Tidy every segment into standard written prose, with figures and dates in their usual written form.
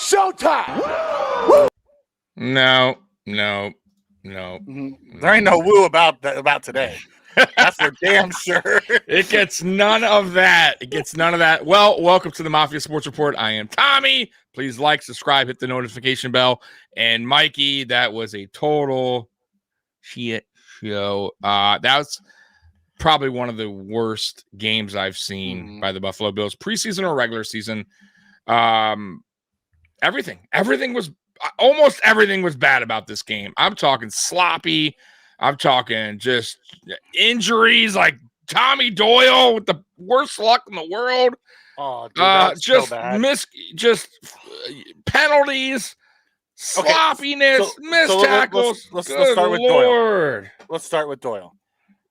showtime. No. Mm-hmm. There ain't no woo about today. That's for damn sure. It gets none of that. Well, welcome to the Mafia Sports Report. I am Tommy. Please like, subscribe, hit the notification bell. And Mikey, that was a total shit show. That was probably one of the worst games I've seen by the Buffalo Bills, preseason or regular season. Almost everything was bad about this game. I'm talking sloppy. I'm talking just injuries like Tommy Doyle with the worst luck in the world. Oh, dude, just so bad. Penalties, sloppiness, missed tackles. Let's start with Doyle. Let's start with Doyle.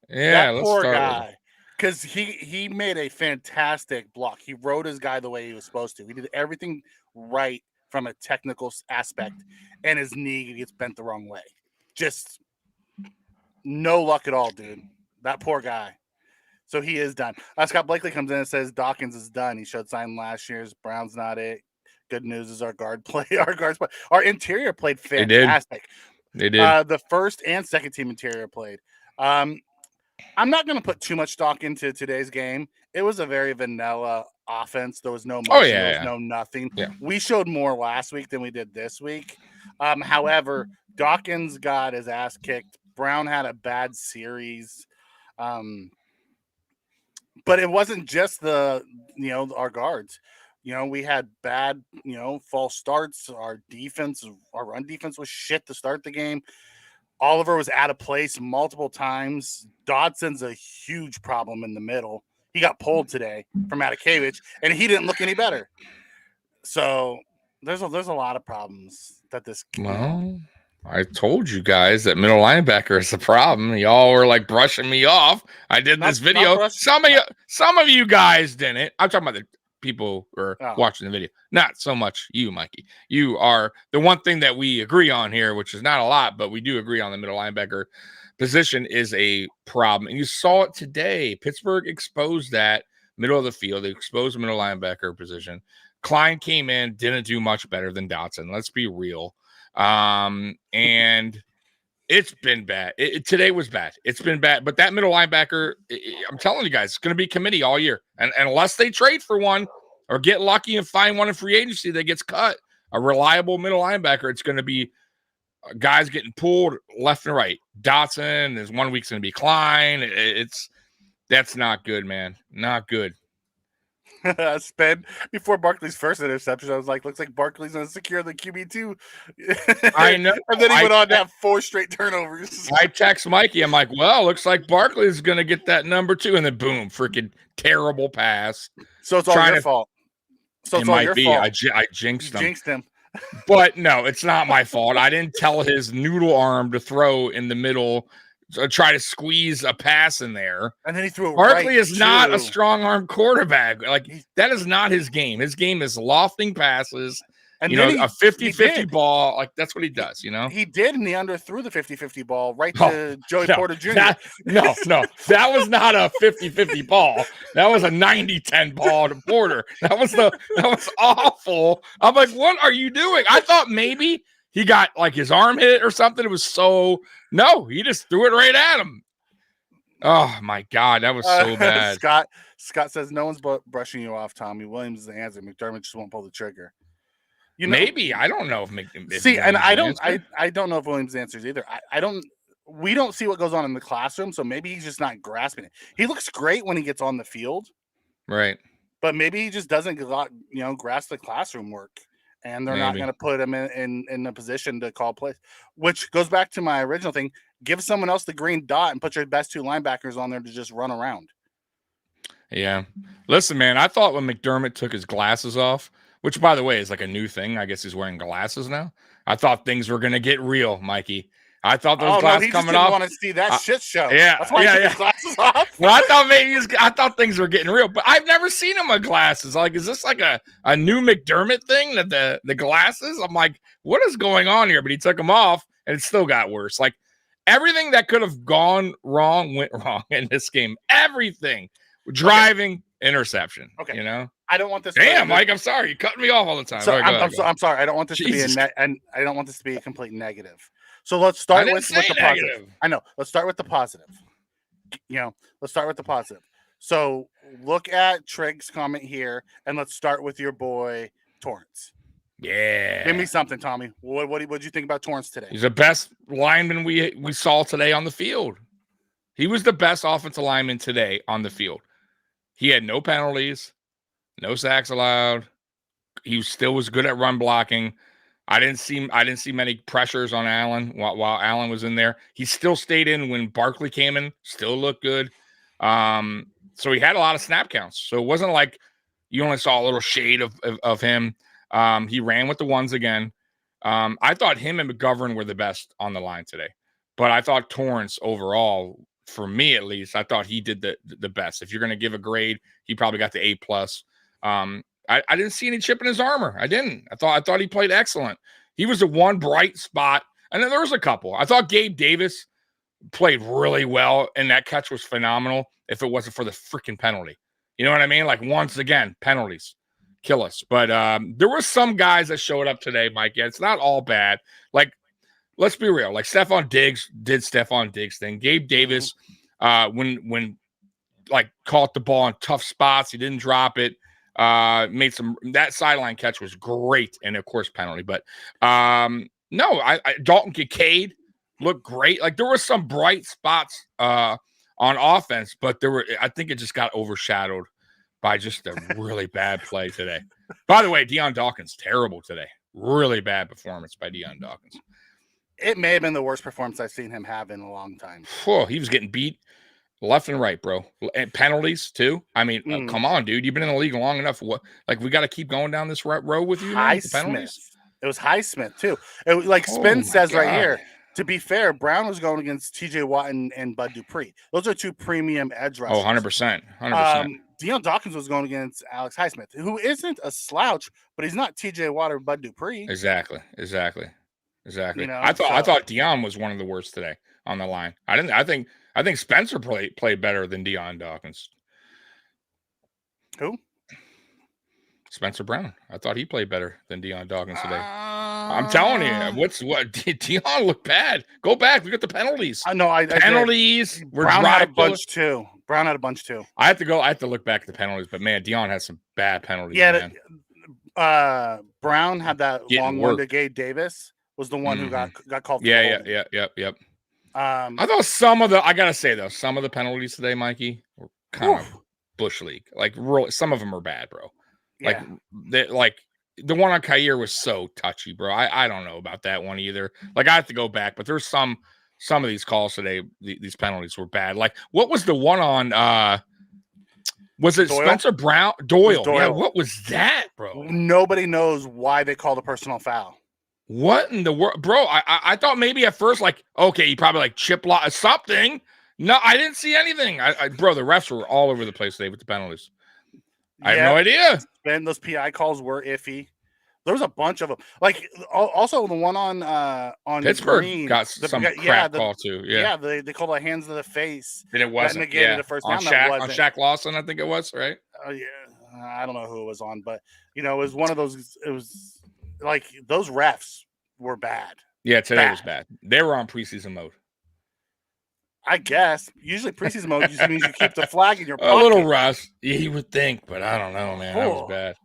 Yeah, that poor guy, because he made a fantastic block. He rode his guy the way he was supposed to. He did everything right from a technical aspect, and his knee gets bent the wrong way. Just no luck at all, dude. That poor guy. So he is done. Scott Blakely comes in and says Dawkins is done. He showed sign last year's. Brown's not it. Good news is our guards play. Our interior played fantastic. They did. The first and second team interior played. I'm not going to put too much stock into today's game. It was a very vanilla offense. There was no motion. There was no nothing. Yeah. We showed more last week than we did this week. However, Dawkins got his ass kicked. Brown had a bad series. But it wasn't just our guards. We had bad, false starts. Our run defense was shit to start the game. Oliver was out of place multiple times. Dodson's a huge problem in the middle. He got pulled today from Atakevich, and he didn't look any better. So there's a lot of problems that this. Well, I told you guys that middle linebacker is the problem. Y'all were like brushing me off. I did this video. Some of you guys didn't. I'm talking about the people who are watching the video. Not so much you, Mikey. You are the one thing that we agree on here, which is not a lot, but we do agree on the middle linebacker position is a problem. And you saw it today. Pittsburgh exposed that middle of the field. They exposed the middle linebacker position. Klein came in, didn't do much better than Dotson. Let's be real. And it's been bad. Today was bad. It's been bad. But that middle linebacker, I'm telling you guys, it's going to be committee all year. And unless they trade for one or get lucky and find one in free agency that gets cut, a reliable middle linebacker, it's going to be guys getting pulled left and right. Dotson, there's 1 week's going to be Klein. That's not good, man. Not good. Spend before Barkley's first interception, I was like, looks like Barkley's going to secure the QB2. I know. And then he went on to have 4 straight turnovers. I text Mikey. I'm like, well, looks like Barkley's going to get that number 2. And then boom, freaking terrible pass. So it's all your fault. So it's all your fault. I jinxed him. Jinxed him. But no, it's not my fault. I didn't tell his noodle arm to throw in the middle, try to squeeze a pass in there. And then he threw it Barkley is not a strong arm quarterback. Like, that is not his game. His game is lofting passes. And a 50-50 ball. Like, that's what he does, He did, and he underthrew the 50-50 ball right to Joey Porter Jr. No. That was not a 50-50 ball. That was a 90-10 ball to Porter. That was awful. I'm like, what are you doing? I thought maybe he got, like, his arm hit or something. It was no, he just threw it right at him. Oh, my God. That was so bad. Scott says, no one's brushing you off, Tommy. Williams is the answer. McDermott just won't pull the trigger. Maybe I don't know if and I don't know if Williams answers either. We don't see what goes on in the classroom, so maybe he's just not grasping it. He looks great when he gets on the field, right? But maybe he just doesn't grasp the classroom work, and they're not going to put him in a position to call plays. Which goes back to my original thing: give someone else the green dot and put your best 2 linebackers on there to just run around. Yeah, listen, man. I thought when McDermott took his glasses off. Which, by the way, is like a new thing. I guess he's wearing glasses now. I thought things were going to get real, Mikey. I thought those glasses coming off. I want to see that shit show. Yeah, that's why he took his glasses off. Well, I thought things were getting real, but I've never seen him with glasses. Like, is this like a new McDermott thing that the glasses? I'm like, what is going on here? But he took them off, and it still got worse. Like, everything that could have gone wrong went wrong in this game. Everything. Driving, interception. Okay. I don't want this. Damn, Mike, I'm sorry. You're cutting me off all the time. So I'm sorry. I don't want this Jesus. to be and I don't want this to be a complete negative. So let's start with the positive. I know. Let's start with the positive. Let's start with the positive. So look at Trig's comment here, and let's start with your boy Torrance. Yeah. Give me something, Tommy. What did you think about Torrance today? He's the best lineman we saw today on the field. He was the best offensive lineman today on the field. He had no penalties, no sacks allowed. He still was good at run blocking. I didn't see many pressures on Allen while Allen was in there. He still stayed in when Barkley came in. Still looked good. So he had a lot of snap counts. So it wasn't like you only saw a little shade of him. He ran with the ones again. I thought him and McGovern were the best on the line today. But I thought Torrance overall, for me at least, I thought he did the best. If you're going to give a grade, he probably got the A+. I didn't see any chip in his armor. I didn't. I thought he played excellent. He was the one bright spot. And then there was a couple. I thought Gabe Davis played really well, and that catch was phenomenal if it wasn't for the freaking penalty. You know what I mean? Like, once again, penalties kill us. But there were some guys that showed up today, Mike. Yeah, it's not all bad. Like, let's be real. Like, Stephon Diggs did Stephon Diggs thing. Gabe Davis, when like caught the ball in tough spots, he didn't drop it. Made that sideline catch was great, and of course penalty. But no, Dalton Kincaid looked great. Like, there were some bright spots on offense, but I think it just got overshadowed by just a really bad play today. By the way, Deion Dawkins terrible today. Really bad performance by Deion Dawkins. It may have been the worst performance I've seen him have in a long time. Oh, he was getting beat left and right, bro. And penalties too. I mean, come on, dude. You've been in the league long enough. What? Like, we got to keep going down this road with you, man? The penalties. It was Highsmith too. It was like Spin says right here. To be fair, Brown was going against T.J. Watt and Bud Dupree. Those are two premium edge rushers. 100%. 100%. Deion Dawkins was going against Alex Highsmith, who isn't a slouch, but he's not T.J. Watt or Bud Dupree. Exactly. I thought Deion was one of the worst today on the line. I think Spencer played better than Deion Dawkins. Who? Spencer Brown. I thought he played better than Deion Dawkins today. I'm telling you, Deion looked bad. Go back. Look at the penalties. Penalties. Brown had a bunch too. I have to look back at the penalties, but man, Deion had some bad penalties. Yeah. Brown had that long one to Gabe Davis. Was the one who got called. Yep. I thought I gotta say though, some of the penalties today, Mikey, were kind of bush league. Like, really, some of them are bad, bro. Like, the one on Khair was so touchy, bro. I don't know about that one either. Like, I have to go back, but there's some of these calls today. These penalties were bad. Like, what was the one on? Was it Doyle? Spencer Brown? Doyle. Yeah. What was that, bro? Nobody knows why they called a personal foul. What in the world, bro? I thought maybe at first, like, okay, he probably like chip lock something. No, I didn't see anything. Bro, the refs were all over the place today with the penalties. I have no idea. And those PI calls were iffy. There was a bunch of them. Like, also the one on Pittsburgh Green, got some crap call too. Yeah, they called it hands to the face. And it wasn't. That negated the first down. On Shaq Lawson, I think it was, right? Oh yeah, I don't know who it was on, but it was one of those. It was like those refs were bad. Yeah, today was bad. They were on preseason mode. I guess usually preseason mode just means you keep the flag in your pocket. A little rust, you would think, but I don't know, man. That was bad.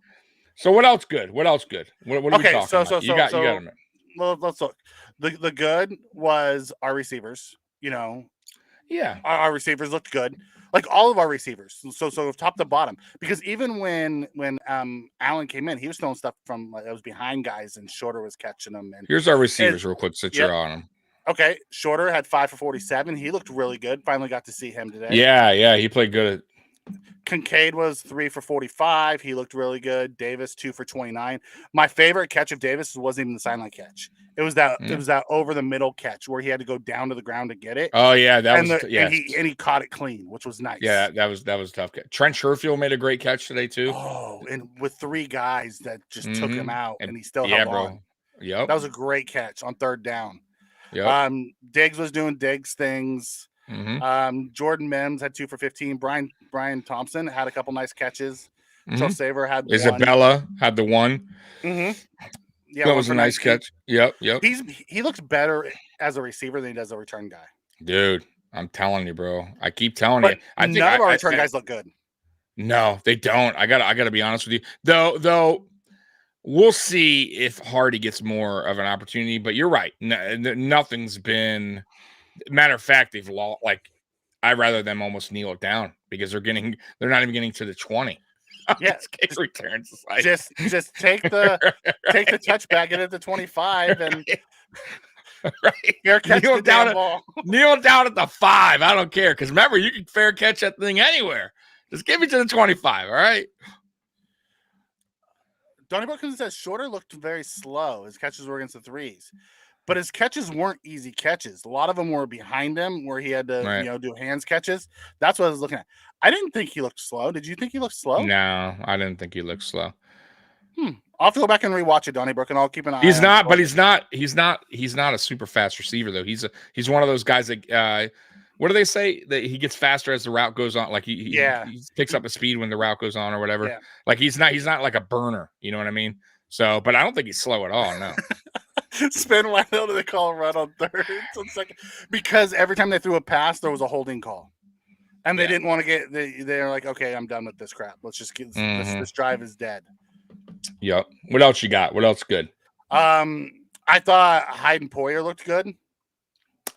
So what else good? What are we talking about? You got a minute. Well, let's look. The good was our receivers. Yeah, our receivers looked good. Like, all of our receivers. So top to bottom. Because even when Allen came in, he was throwing stuff from that was behind guys, and Shorter was catching them. And here's our receivers real quick, since you're on them. Okay, Shorter had 5 for 47. He looked really good. Finally got to see him today. Yeah, he played good. Kincaid was 3 for 45. He looked really good. Davis 2 for 29. My favorite catch of Davis wasn't even the sideline catch. It was that over the middle catch where he had to go down to the ground to get it. Oh yeah, and he caught it clean, which was nice. Yeah, that was a tough catch. Trent Sherfield made a great catch today too. Oh, and with 3 guys that just took him out, and he still held on. Yep, that was a great catch on 3rd down. Yep. Diggs was doing Diggs things. Jordan Mims had 2 for 15. Brian Thompson had a couple nice catches. Joe Saver had Isabella had the one. Yeah, that was a nice catch. Yep. He looks better as a receiver than he does a return guy. Dude, I'm telling you, bro. I keep telling you. I think none of our return guys look good. No, they don't. I gotta be honest with you. Though we'll see if Hardy gets more of an opportunity. But you're right. Nothing's been. Matter of fact, they've lost. Like, I'd rather them almost kneel it down because they're not even getting to the 20. Yeah, kick returns. Like... just take the touchback, get it to 25, and right. Fair catch the damn ball. Kneel down at the 5. I don't care because remember you can fair catch that thing anywhere. Just give me to the 25. All right. Donnie Brookins says Shorter looked very slow. His catches were against the 3s. But his catches weren't easy catches. A lot of them were behind him where he had to, do hands catches. That's what I was looking at. I didn't think he looked slow. Did you think he looked slow? No, I didn't think he looked slow. I'll have to go back and rewatch it, Donnie Brook, and I'll keep an eye. He's not a super fast receiver though. He's one of those guys that what do they say that he gets faster as the route goes on? Like he picks up the speed when the route goes on or whatever. Yeah. Like he's not like a burner. You know what I mean? So, but I don't think he's slow at all. No. Spin wide out, they call a run on 3rd and 2nd because every time they threw a pass, there was a holding call, and they didn't want to get. They're like, okay, I'm done with this crap. Let's just get this drive is dead. Yep. What else you got? What else good? I thought Hyde and Poyer looked good.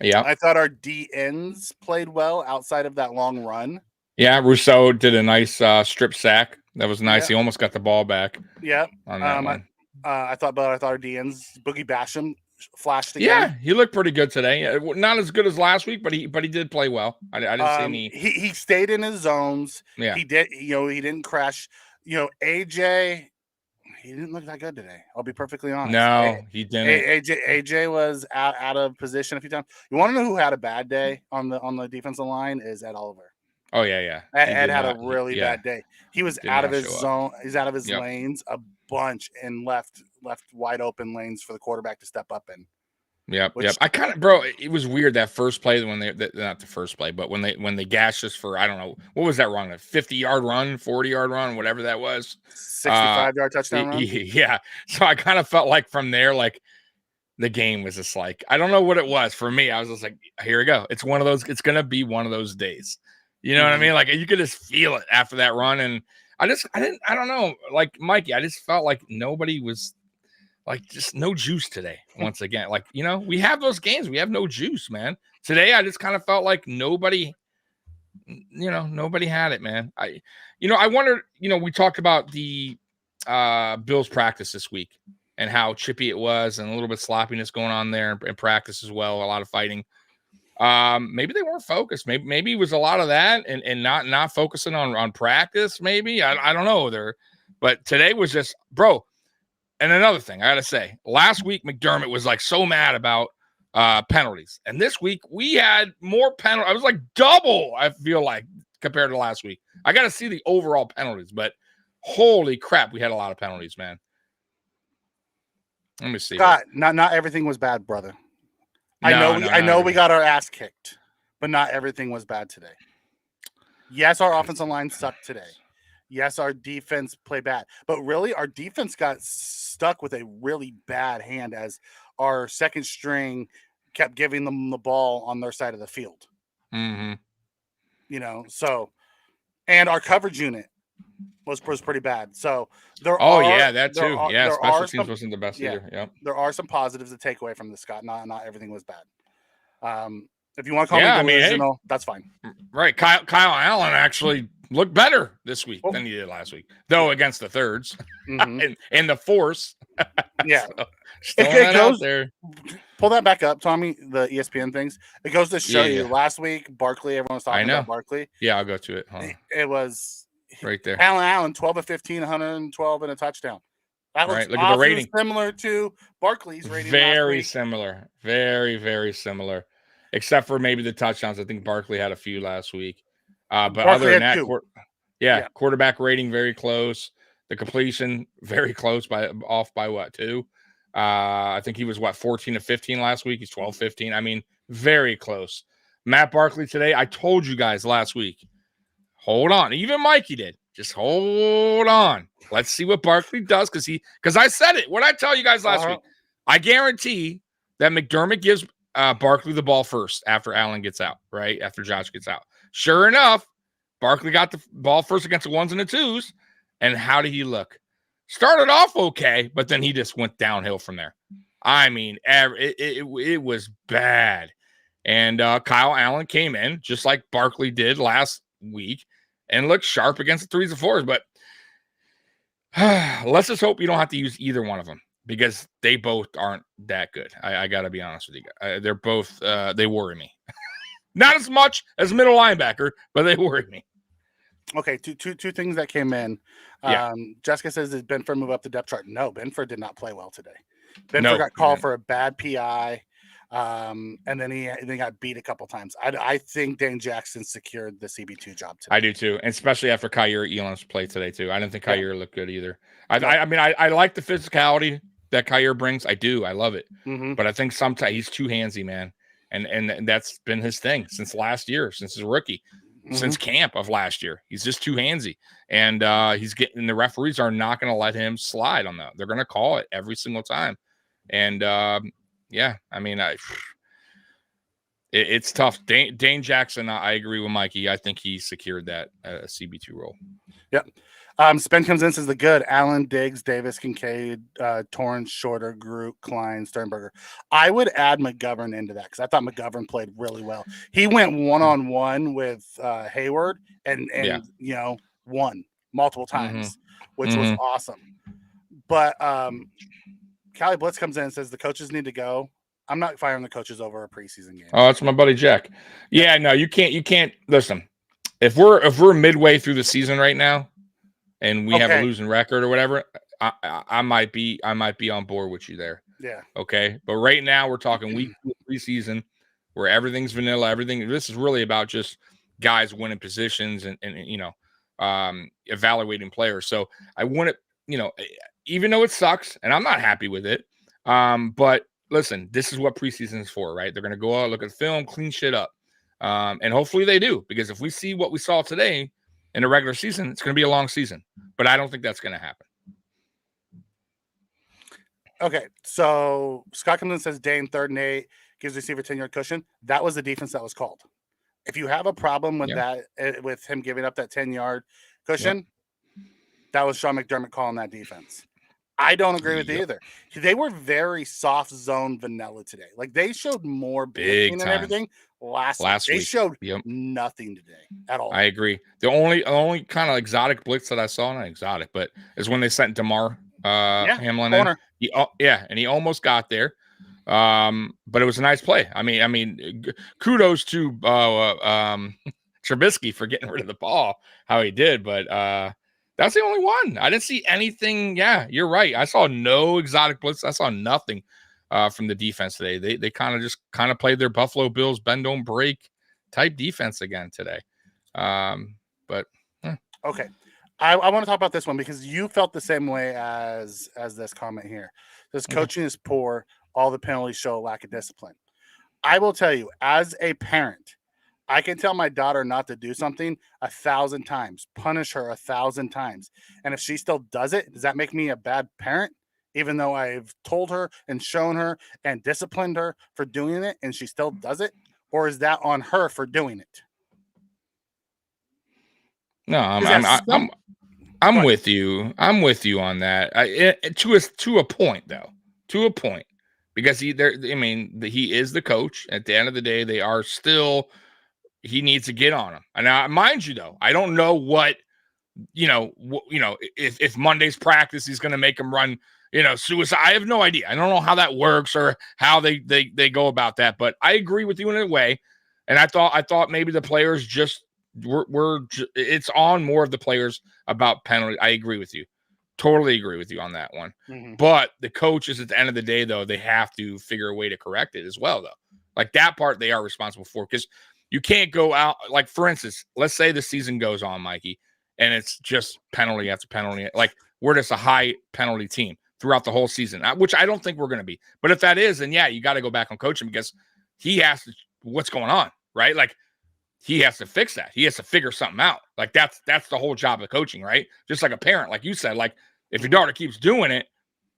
Yeah. I thought our D ends played well outside of that long run. Yeah, Rousseau did a nice strip sack. That was nice. He almost got the ball back. Yeah. On that one. I thought our DNs, Boogie Basham, flashed again. Yeah, he looked pretty good today. Not as good as last week, but he did play well. I didn't see any. He stayed in his zones. Yeah, he did. He didn't crash. AJ, he didn't look that good today. I'll be perfectly honest. No, he didn't. AJ was out of position a few times. You want to know who had a bad day on the defensive line? Is Ed Oliver. Oh yeah. Ed had a really bad day. He was out of his zone. He's out of his lanes a bunch and left wide open lanes for the quarterback to step up in. Yep. I kind of, bro, it was weird that first play when not the first play, but when they gashed us for, I don't know, what was that run? A 50-yard run, 40-yard run, whatever that was. 65-yard touchdown run. Yeah. So I kind of felt like from there, like the game was just like, I don't know what it was for me. I was just like, here we go. It's one of those, it's going to be one of those days. You know what I mean? Like you could just feel it after that run. And I don't know. Like Mikey, I just felt like nobody was like just no juice today. Once again, like, we have those games. We have no juice, man. Today, I just kind of felt like nobody had it, man. I wonder, we talked about the Bills practice this week and how chippy it was and a little bit sloppiness going on there in practice as well. A lot of fighting. Maybe they weren't focused. Maybe it was a lot of that and not focusing on practice. Maybe I don't know there, but today was just, bro. And another thing I gotta say, last week McDermott was like so mad about penalties, and this week we had more penalties. I was like double. I feel like compared to last week. I gotta see the overall penalties, but holy crap, we had a lot of penalties, man. Let me see. God, not everything was bad, brother. I know we got our ass kicked, but not everything was bad today. Yes, our offensive line sucked today. Yes, our defense played bad, but really our defense got stuck with a really bad hand as our second string kept giving them the ball on their side of the field. Mm-hmm. And our coverage unit was pretty bad. So that too. Special teams wasn't the best either. Yep. There are some positives to take away from this, Scott. Not everything was bad. If you want to call me delusional, that's fine. Right. Kyle Allen actually looked better this week than he did last week, though against the thirds and the force. Yeah. So it goes there. Pull that back up, Tommy, the ESPN things. It goes to show you last week, Barkley, everyone was talking about Barkley. Yeah, I'll go to it. It was right there. Allen, 12 of 15, 112 and a touchdown. That looks Look at the rating. Similar to Barkley's rating. Very similar. Very, very similar. Except for maybe the touchdowns. I think Barkley had a few last week. But Barkley other than that, quarterback rating very close. The completion very close off by what, 2? I think he was 14 of 15 last week. He's 12-15. I mean, very close. Matt Barkley today. I told you guys last week. Hold on. Even Mikey did. Just hold on. Let's see what Barkley does because I said it. What I tell you guys last week, I guarantee that McDermott gives Barkley the ball first after Allen gets out, right? After Josh gets out. Sure enough, Barkley got the ball first against the ones and the twos. And how did he look? Started off okay, but then he just went downhill from there. I mean, it was bad. And Kyle Allen came in just like Barkley did last week and looked sharp against the threes and fours. But let's just hope you don't have to use either one of them because they both aren't that good. I got to be honest with you. They're both, they worry me. Not as much as middle linebacker, but they worry me. Okay, two things that came in. Jessica says, did Benford move up the depth chart? No, Benford did not play well today. Benford got called for a bad PI, and then he got beat a couple times. I think Dane Jackson secured the CB2 job today. I do too, and especially after Kyer Elam's play today too. I didn't think Kyer looked good either. I like the physicality that Kyer brings. I do. I love it. But I think sometimes he's too handsy, man. And that's been his thing since last year, since his rookie. Since camp of last year. He's just too handsy. And the referees are not going to let him slide on that. They're going to call it every single time. And it's tough. Dane Jackson, I agree with Mikey. I think he secured that CB2 role. Yep. Spen comes in, says the good Allen, Diggs, Davis, Kincaid, Torrance, Shorter, Groot, Klein, Sternberger. I would add McGovern into that because I thought McGovern played really well. He went one-on-one with Hayward and won multiple times, which was awesome. But Callie Blitz comes in and says the coaches need to go. I'm not firing the coaches over a preseason game. Oh, it's my buddy Jack. Yeah, no, you can't listen. If we're midway through the season right now, and we have a losing record or whatever, I might be on board with you there. Yeah. Okay. But right now we're talking week 2 preseason where everything's vanilla. This is really about just guys winning positions and evaluating players. So I want to, even though it sucks and I'm not happy with it. But listen, this is what preseason is for, right? They're going to go out, look at film, clean shit up. And hopefully they do, because if we see what we saw today in a regular season, it's going to be a long season, but I don't think that's going to happen. Okay, so Scott comes in and says Dane 3rd and 8 gives receiver 10-yard cushion. That was the defense that was called. If you have a problem with that, with him giving up that 10-yard cushion, that was Sean McDermott calling that defense. I don't agree with it either. They were very soft zone vanilla today. Like they showed more big and everything last week. They showed nothing today at all. I agree. The only kind of exotic blitz that I saw, not exotic, but is when they sent DeMar Hamlin in. And he almost got there. But it was a nice play. I mean, kudos to Trubisky for getting rid of the ball, how he did, but that's the only one. I didn't see anything. Yeah, you're right. I saw no exotic blitz. I saw nothing from the defense today. They kind of played their Buffalo Bills bend don't break type defense again today. Okay, I want to talk about this one because you felt the same way as this comment here. This coaching is poor. All the penalties show a lack of discipline. I will tell you, as a parent, I can tell my daughter not to do something 1,000 times, punish her 1,000 times. And if she still does it, does that make me a bad parent? Even though I've told her and shown her and disciplined her for doing it and she still does it? Or is that on her for doing it? No, I'm with you. I'm with you on that. To a point, though. To a point. Because he is the coach. At the end of the day, they are still – he needs to get on him. And mind you, though, I don't know what, if Monday's practice, he's going to make him run, suicide. I have no idea. I don't know how that works or how they go about that. But I agree with you in a way. And I thought maybe the players just it's on more of the players about penalty. I agree with you. Totally agree with you on that one. Mm-hmm. But the coaches at the end of the day, though, they have to figure a way to correct it as well, though. Like that part they are responsible for, because you can't go out, like, for instance, let's say the season goes on, Mikey, and it's just penalty after penalty. Like, we're just a high penalty team throughout the whole season, which I don't think we're going to be. But if that is, then, you got to go back and coach him, because he has to – what's going on, right? Like, he has to fix that. He has to figure something out. Like that's the whole job of coaching, right? Just like a parent, like you said, like if your daughter keeps doing it,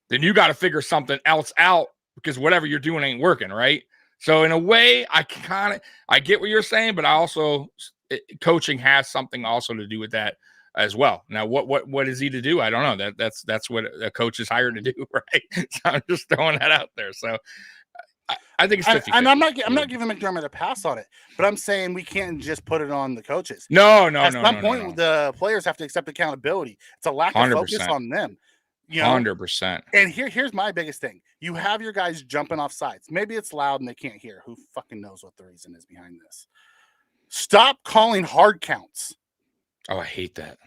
then you got to figure something else out because whatever you're doing ain't working, right? So in a way, I get what you're saying, but I also coaching has something also to do with that as well. Now, what is he to do? I don't know. That's what a coach is hired to do, right? So I'm just throwing that out there. So I think it's 50. And I'm not giving McDermott a pass on it, but I'm saying we can't just put it on the coaches. No. At some point, the players have to accept accountability. It's a lack of 100%. focus on them. 100%. And here's my biggest thing. You have your guys jumping off sides. Maybe it's loud and they can't hear. Who fucking knows what the reason is behind this? Stop calling hard counts. Oh, I hate that.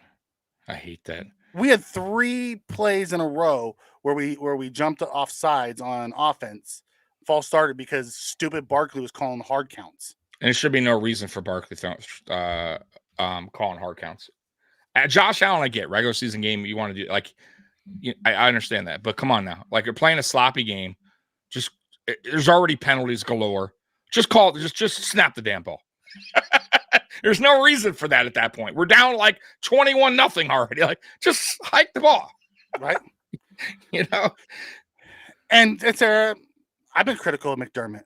We had 3 plays in a row where we jumped off sides on offense. False started because stupid Barkley was calling hard counts. And there should be no reason for Barkley calling hard counts. At Josh Allen, I get regular season game. You want to do like, I understand that, but come on now. Like you're playing a sloppy game. There's already penalties galore. Just snap the damn ball. There's no reason for that at that point. We're down like 21-0 already. Like just hike the ball, right? And it's I've been critical of McDermott,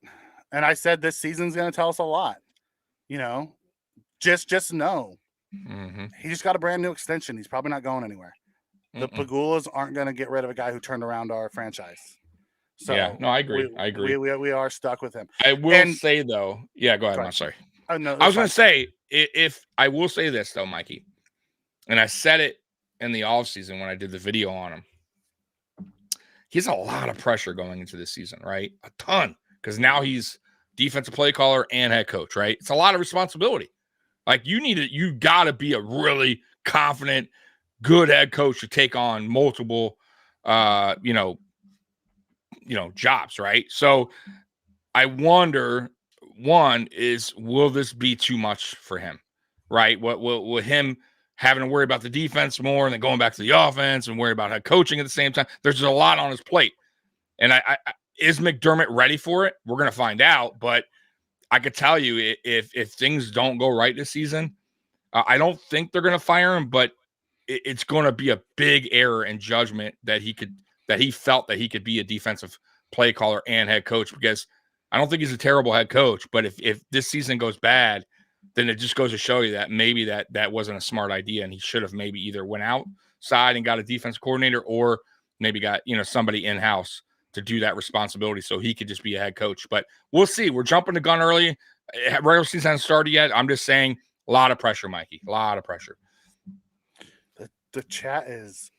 and I said this season's going to tell us a lot. Just know he just got a brand new extension. He's probably not going anywhere. The Pagulas aren't going to get rid of a guy who turned around our franchise. So yeah, no, I agree. We are stuck with him. I will say though, yeah, go ahead. I'm sorry. No, I was going to say if I will say this though, Mikey, and I said it in the offseason when I did the video on him. He has a lot of pressure going into this season, right? A ton, because now he's defensive play caller and head coach, right? It's a lot of responsibility. Like you got to be a really confident, good head coach to take on multiple, jobs, right? So I wonder, one is, will this be too much for him, right? What will him having to worry about the defense more and then going back to the offense and worry about head coaching at the same time? There's just a lot on his plate. And I is McDermott ready for it? We're going to find out. But I could tell you if things don't go right this season, I don't think they're going to fire him, but it's going to be a big error in judgment that he felt that he could be a defensive play caller and head coach, because I don't think he's a terrible head coach. But if this season goes bad, then it just goes to show you that maybe that wasn't a smart idea, and he should have maybe either went outside and got a defense coordinator, or maybe got somebody in-house to do that responsibility so he could just be a head coach. But we'll see. We're jumping the gun early. Regular season hasn't started yet. I'm just saying, a lot of pressure, Mikey. A lot of pressure. The chat is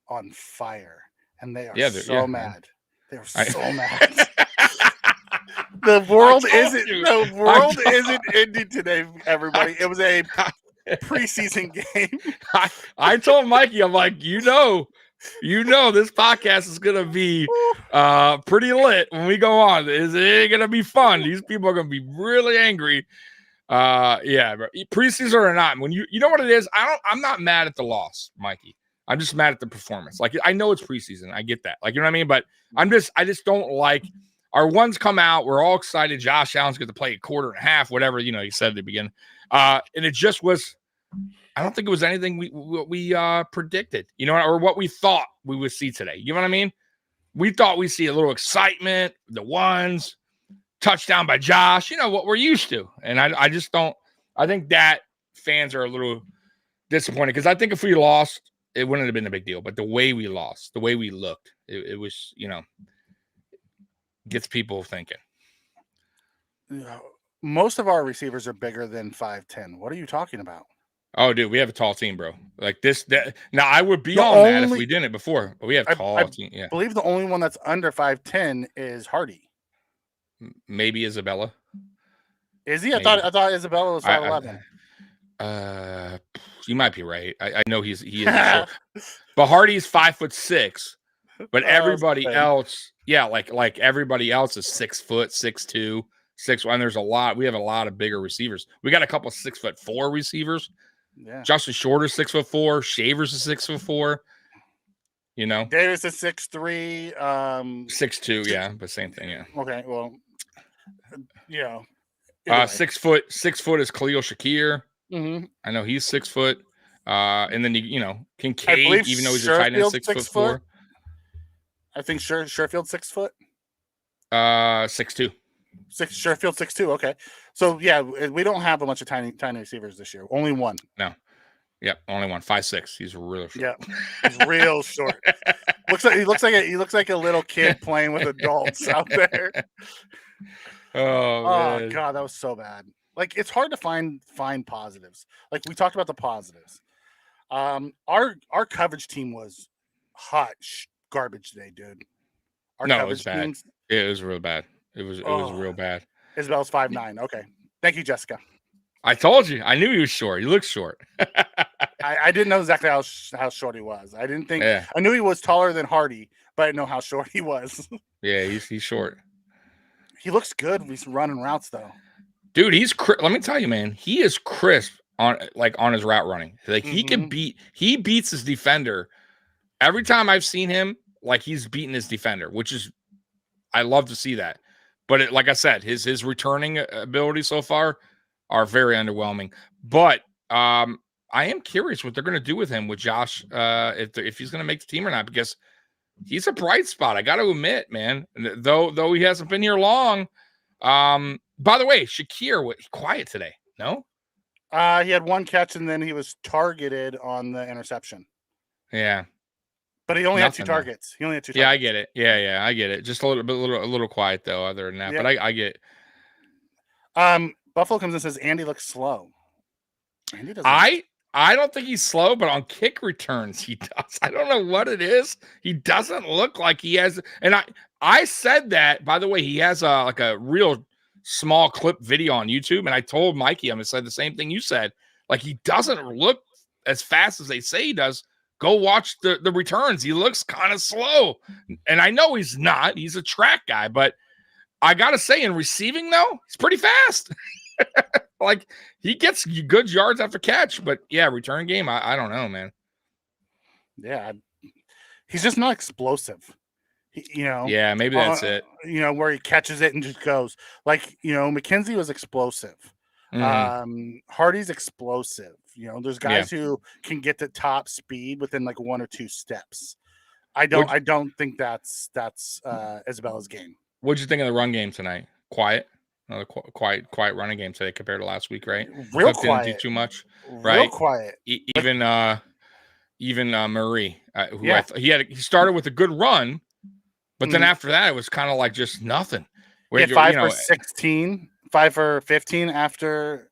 on fire, and they are so mad. They're so mad. The world isn't ending today, everybody. It was a preseason game. I told Mikey, I'm like, this podcast is gonna be pretty lit when we go on. It ain't gonna be fun. These people are gonna be really angry. Yeah, bro. Preseason or not, when you know what it is, I'm not mad at the loss, Mikey. I'm just mad at the performance. Like, I know it's preseason, I get that. Like, you know what I mean? But I just don't like. Our ones come out, we're all excited. Josh Allen's going to play a quarter and a half, whatever, you said at the beginning. And it just was, I don't think it was anything we predicted, or what we thought we would see today. You know what I mean? We thought we'd see a little excitement, the ones, touchdown by Josh, what we're used to. And I just don't, I think that fans are a little disappointed, because I think if we lost, it wouldn't have been a big deal. But the way we lost, the way we looked, it was, gets people thinking. Most of our receivers are bigger than 5'10". What are you talking about? Oh, dude, we have a tall team, bro. Like now, I would be on that if we didn't before, but we have tall team. Yeah, I believe the only one that's under 5'10" is Hardy. Maybe Isabella. Is he? I thought Isabella was 5'11". You might be right. I know he is short. But Hardy's 5'6". But everybody else, like everybody else is 6 foot, 6'2", 6'1". And there's a lot. We have a lot of bigger receivers. We got a couple 6'4" receivers. Yeah. Justin Shorter's 6'4". Shavers is 6'4". Davis is 6'3". 6'2", yeah, but same thing, yeah. Okay, well, 6 foot is Khalil Shakir. Mm-hmm. I know he's 6 foot. And then Kincaid, even though he's a tight end, 6'4". I think Sherfield 6 foot. 6'2". Sherfield 6'2". Okay, so yeah, we don't have a bunch of tiny receivers this year. Only one. No. Yep, only one. 5'6". He's real short. Yeah, he's real short. He looks like a little kid playing with adults out there. Oh man. God, that was so bad. Like, it's hard to find positives. Like, we talked about the positives. Our coverage team was hot garbage today, dude. It was bad. It was real bad. It was real bad. Isabel's 5'9". Okay, thank you, Jessica. I told you. I knew he was short. He looks short. I didn't know exactly how short he was. I didn't think. Yeah. I knew he was taller than Hardy, but I didn't know how short he was. Yeah, he's short. He looks good when he's running routes, though. Dude, let me tell you, man, he is crisp on his route running. Like, he beats his defender. Every time I've seen him, like, he's beating his defender, which is, I love to see that. But like I said, his returning ability so far are very underwhelming. But I am curious what they're going to do with him, with Josh, if he's going to make the team or not, because he's a bright spot. I got to admit, man. Though he hasn't been here long. By the way, Shakir, quiet today? No. He had one catch and then he was targeted on the interception. Yeah. But he only had 2 targets. He only had 2 targets. Yeah, I get it. Yeah, I get it. Just a little quiet though. Other than that, yeah. But I get it. Buffalo comes and says Andy looks slow. Andy doesn't. I don't think he's slow, but on kick returns he does. I don't know what it is. He doesn't look like he has. And I said that, by the way. He has a real small clip video on YouTube, and I told Mikey, I'm gonna say the same thing you said. Like, he doesn't look as fast as they say he does. Go watch the returns. He looks kind of slow. And I know he's not. He's a track guy. But I got to say, in receiving, though, he's pretty fast. Like, he gets good yards after catch. But, yeah, return game, I don't know, man. Yeah. He's just not explosive. Yeah, maybe that's it. Where he catches it and just goes. Like, McKenzie was explosive. Mm-hmm. Hardy's explosive. There's guys who can get to top speed within like 1 or 2 steps. I don't think that's Isabella's game. What'd you think of the run game tonight? Quiet, another quiet running game today compared to last week, right? Real quiet. Didn't do too much, right? Real quiet. Even Murray, he started with a good run, but then after that it was kind of like just nothing. He had 5 for 16, 5 for 15 after,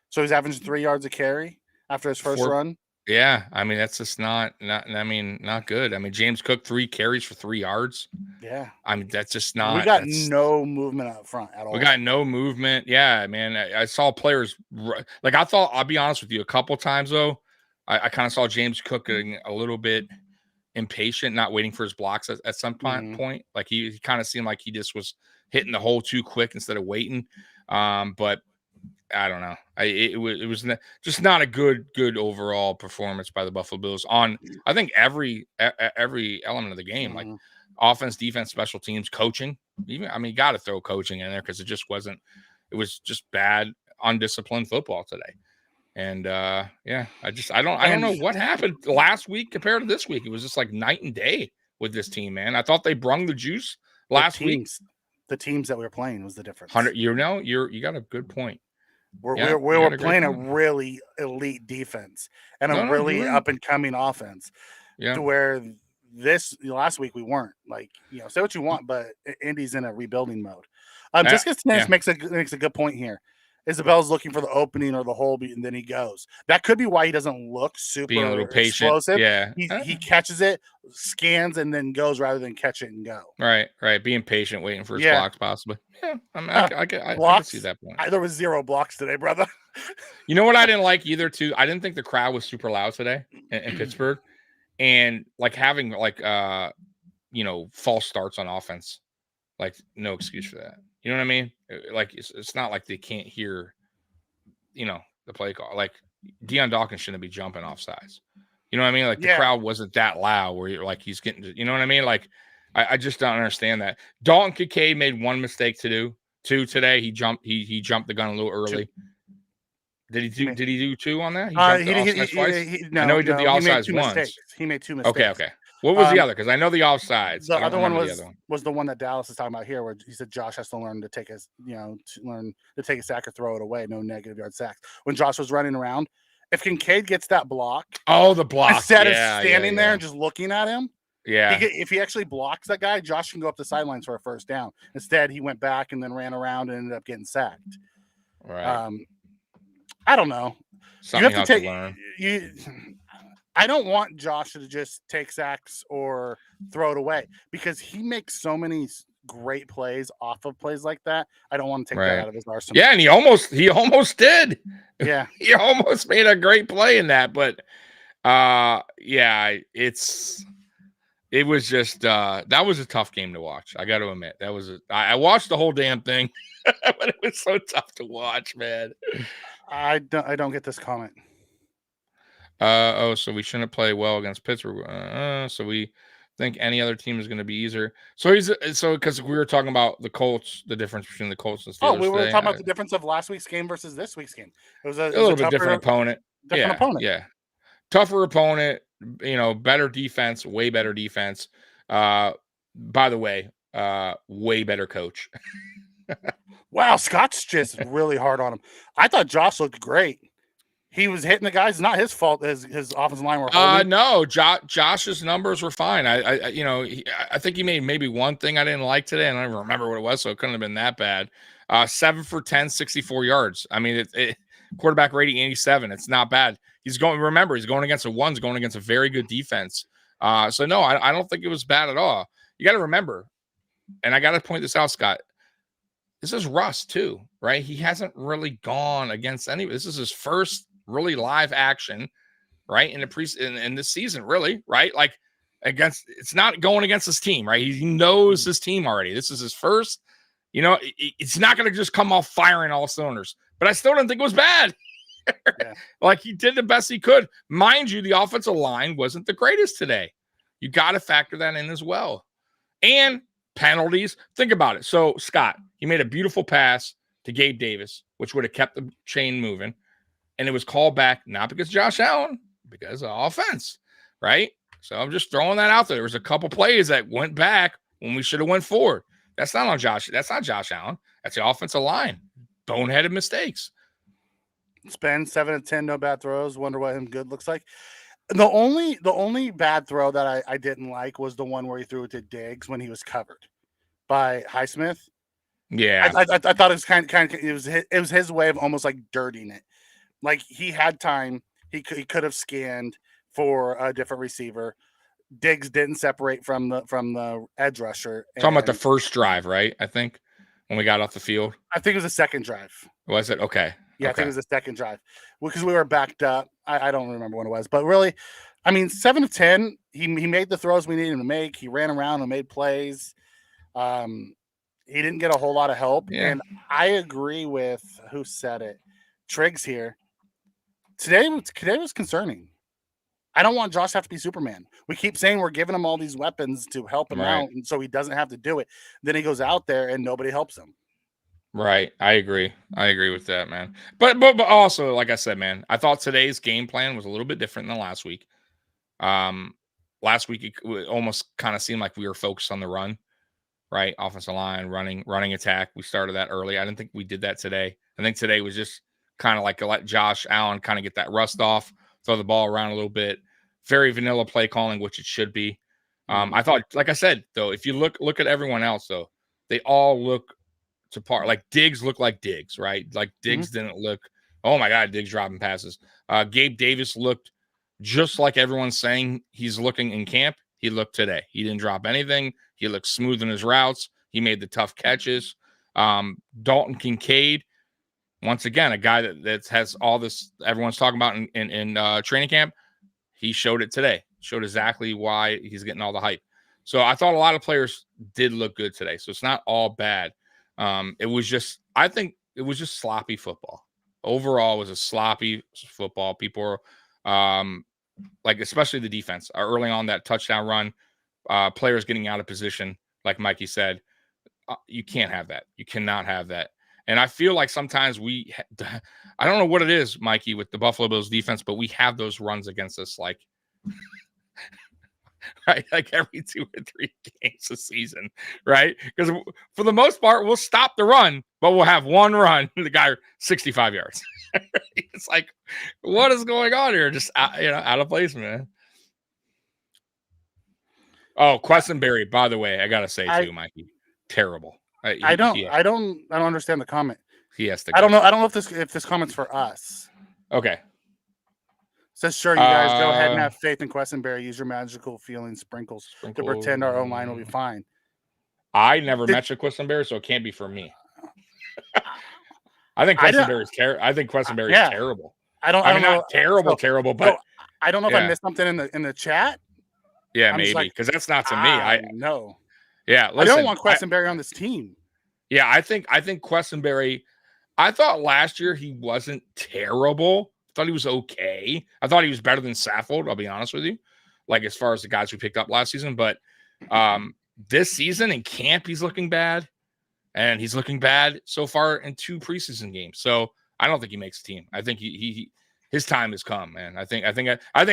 so he's averaging 3 yards a carry after his first run. Yeah, I mean, that's just not good. I mean, James Cook 3 carries for 3 yards. Yeah, I mean, that's just not. We got no movement up front at all. We got no movement. Yeah, man, I saw players like, I thought, I'll be honest with you, a couple times though, I kind of saw James Cook getting a little bit impatient, not waiting for his blocks at some point. Like, he kind of seemed like he just was hitting the hole too quick instead of waiting. But I don't know. It was just not a good overall performance by the Buffalo Bills on, I think, every element of the game, like offense, defense, special teams, coaching. Even, I mean, you got to throw coaching in there because it just wasn't. It was just bad, undisciplined football today. And I don't know what happened last week compared to this week. It was just like night and day with this team, man. I thought they brung the juice last week. The teams that we were playing was the difference. You got a good point. We were playing a really elite defense and a really up and coming offense. Yeah. To where last week we weren't. Like, say what you want, but Indy's in a rebuilding mode. Jessica Smith makes a good point here. Isabella's looking for the opening or the hole, and then he goes. That could be why he doesn't look super being a little patient. Explosive. Yeah, he catches it, scans, and then goes rather than catch it and go. Right. Being patient, waiting for his blocks, possibly. Yeah, I can see that point. There was 0 blocks today, brother. You know what I didn't like either, too? I didn't think the crowd was super loud today in Pittsburgh, and like having false starts on offense. Like, no excuse for that. You know what I mean? Like, it's not like they can't hear, the play call. Like, Deion Dawkins shouldn't be jumping off sides. You know what I mean? Like, the crowd wasn't that loud where you're like, he's getting to, you know what I mean? Like, I just don't understand that. Dalton Kincaid made one mistake today. 2 today. He jumped the gun a little early. 2. Did he do 2 on that? He He jumped the offsides twice? no, I know he did the he made offsides 2 once. mistakes. He made 2 mistakes. Okay. What was the other? Because I know the offsides. The I don't other one remember the other one. was the one that Dallas is talking about here, where he said Josh has to learn to take his, learn to take a sack or throw it away. No negative yard sacks. When Josh was running around, if Kincaid gets that block, the block instead of standing there and just looking at him, if he actually blocks that guy, Josh can go up the sidelines for a first down. Instead, he went back and then ran around and ended up getting sacked. Right. I don't know. Something you have to learn. I don't want Josh to just take sacks or throw it away, because he makes so many great plays off of plays like that. I don't want to take that out of his arsenal. Yeah, and he almost did. Yeah. He almost made a great play in that, but it was just that was a tough game to watch. I got to admit. I watched the whole damn thing, but it was so tough to watch, man. I don't get this comment. So we shouldn't play well against Pittsburgh. So we think any other team is going to be easier. So because we were talking about the Colts, the difference between the Colts and Steelers. We were talking about the difference of last week's game versus this week's game. It was a little bit different opponent. Yeah. Tougher opponent, better defense, way better defense. By the way, way better coach. Wow, Scott's just really hard on him. I thought Josh looked great. He was hitting the guys. It's not his fault. His offensive line were holding. No, Josh's numbers were fine. I think he made maybe one thing I didn't like today, and I don't even remember what it was, so it couldn't have been that bad. 7 for 10, 64 yards. I mean, quarterback rating 87. It's not bad. He's going against going against a very good defense. So no, I don't think it was bad at all. You got to remember, and I got to point this out, Scott. This is Russ too, right? He hasn't really gone against any. This is his first really live action, right? In this season, really, right? Like it's not going against his team, right? He knows his team already. This is his first, it's not going to just come off firing all cylinders, but I still don't think it was bad. Yeah. Like, he did the best he could. Mind you, the offensive line wasn't the greatest today. You got to factor that in as well. And penalties. Think about it. So Scott, he made a beautiful pass to Gabe Davis, which would have kept the chain moving. And it was called back, not because Josh Allen, because of offense, right? So I'm just throwing that out there. There was a couple plays that went back when we should have went forward. That's not on Josh. That's not Josh Allen. That's the offensive line. Boneheaded mistakes. It's been 7 of 10, no bad throws. Wonder what him good looks like. The only bad throw that I didn't like was the one where he threw it to Diggs when he was covered by Highsmith. Yeah, I thought it was kind of it was his way of almost like dirtying it. Like, he had time. He could have scanned for a different receiver. Diggs didn't separate from the edge rusher. Talking about the first drive, right? I think when we got off the field. I think it was the second drive. Was it? Okay. Yeah, I think it was the second drive because we were backed up. I don't remember when it was, but really, I mean, 7 of 10. He made the throws we needed him to make. He ran around and made plays. He didn't get a whole lot of help, and I agree with who said it. Triggs here. Today was concerning. I don't want Josh to have to be Superman. We keep saying we're giving him all these weapons to help him out, and so he doesn't have to do it. Then he goes out there and nobody helps him. Right. I agree with that, man. But also, like I said, man, I thought today's game plan was a little bit different than last week. Last week it almost kind of seemed like we were focused on the run, right? Offensive line, running attack. We started that early. I didn't think we did that today. I think today was just kind of like to let Josh Allen kind of get that rust off, throw the ball around a little bit. Very vanilla play calling, which it should be. I thought, like I said, though, if you look at everyone else, though, they all look to par. Like, Diggs looked like Diggs, right? Like, Diggs didn't look, oh my God, Diggs dropping passes. Gabe Davis looked just like everyone's saying he's looking in camp. He looked today. He didn't drop anything. He looked smooth in his routes. He made the tough catches. Dalton Kincaid, once again, a guy that has all this everyone's talking about in training camp. He showed it today. Showed exactly why he's getting all the hype. So I thought a lot of players did look good today. So it's not all bad. I think it was just sloppy football. Overall, it was a sloppy football. People were, especially the defense. Early on that touchdown run, players getting out of position, like Mikey said. you can't have that. You cannot have that. And I feel like sometimes I don't know what it is, Mikey, with the Buffalo Bills defense, but we have those runs against us like right, like every 2 or 3 games a season, right? Because for the most part, we'll stop the run, but we'll have one run, the guy 65 yards. It's like, what is going on here? Just out of place, man. Oh, Questenberry, by the way, I gotta say too, Mikey, terrible. I don't understand the comment. He has to. I don't know if this comment's for us. Okay. Says, sure, you guys go ahead and have faith in Questenberry. Use your magical feeling sprinkles to pretend our own line will be fine. I never mentioned Questenberry, so it can't be for me. I think Questenberry is I think Questenberry is terrible. I don't know. Not terrible, but I don't know if I missed something in the chat. Yeah, maybe because that's not to me. I know. Yeah, listen, I don't want Questenberry on this team. Yeah, I think Questenberry. I thought last year he wasn't terrible. I thought he was okay. I thought he was better than Saffold, I'll be honest with you. Like as far as the guys we picked up last season, but this season in camp he's looking bad, and he's looking bad so far in 2 preseason games. So I don't think he makes the team. I think his time has come, man. I think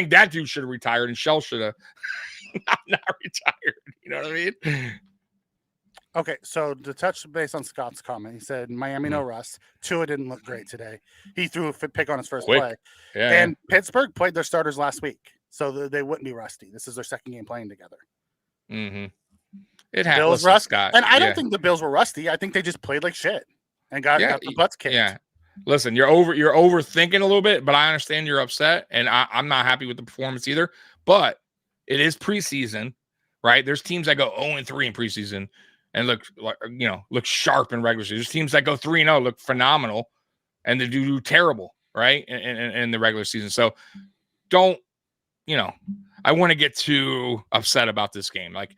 that dude should have retired, and Shell should have not retired. You know what I mean? Okay, so to touch base on Scott's comment, he said Miami no rust. Tua didn't look great today. He threw a pick on his first play. Yeah, and Pittsburgh played their starters last week, so they wouldn't be rusty. This is their second game playing together. Mm-hmm. It had Bills rust, Scott. And I don't think the Bills were rusty. I think they just played like shit and got the butts kicked. Yeah. Listen, you're overthinking a little bit, but I understand you're upset, and I'm not happy with the performance either. But it is preseason, right? There's teams that go 0-3 in preseason and look sharp in regular season. There's teams that go 3-0, look phenomenal, and they do terrible, right? In the regular season. So don't, I want to get too upset about this game. Like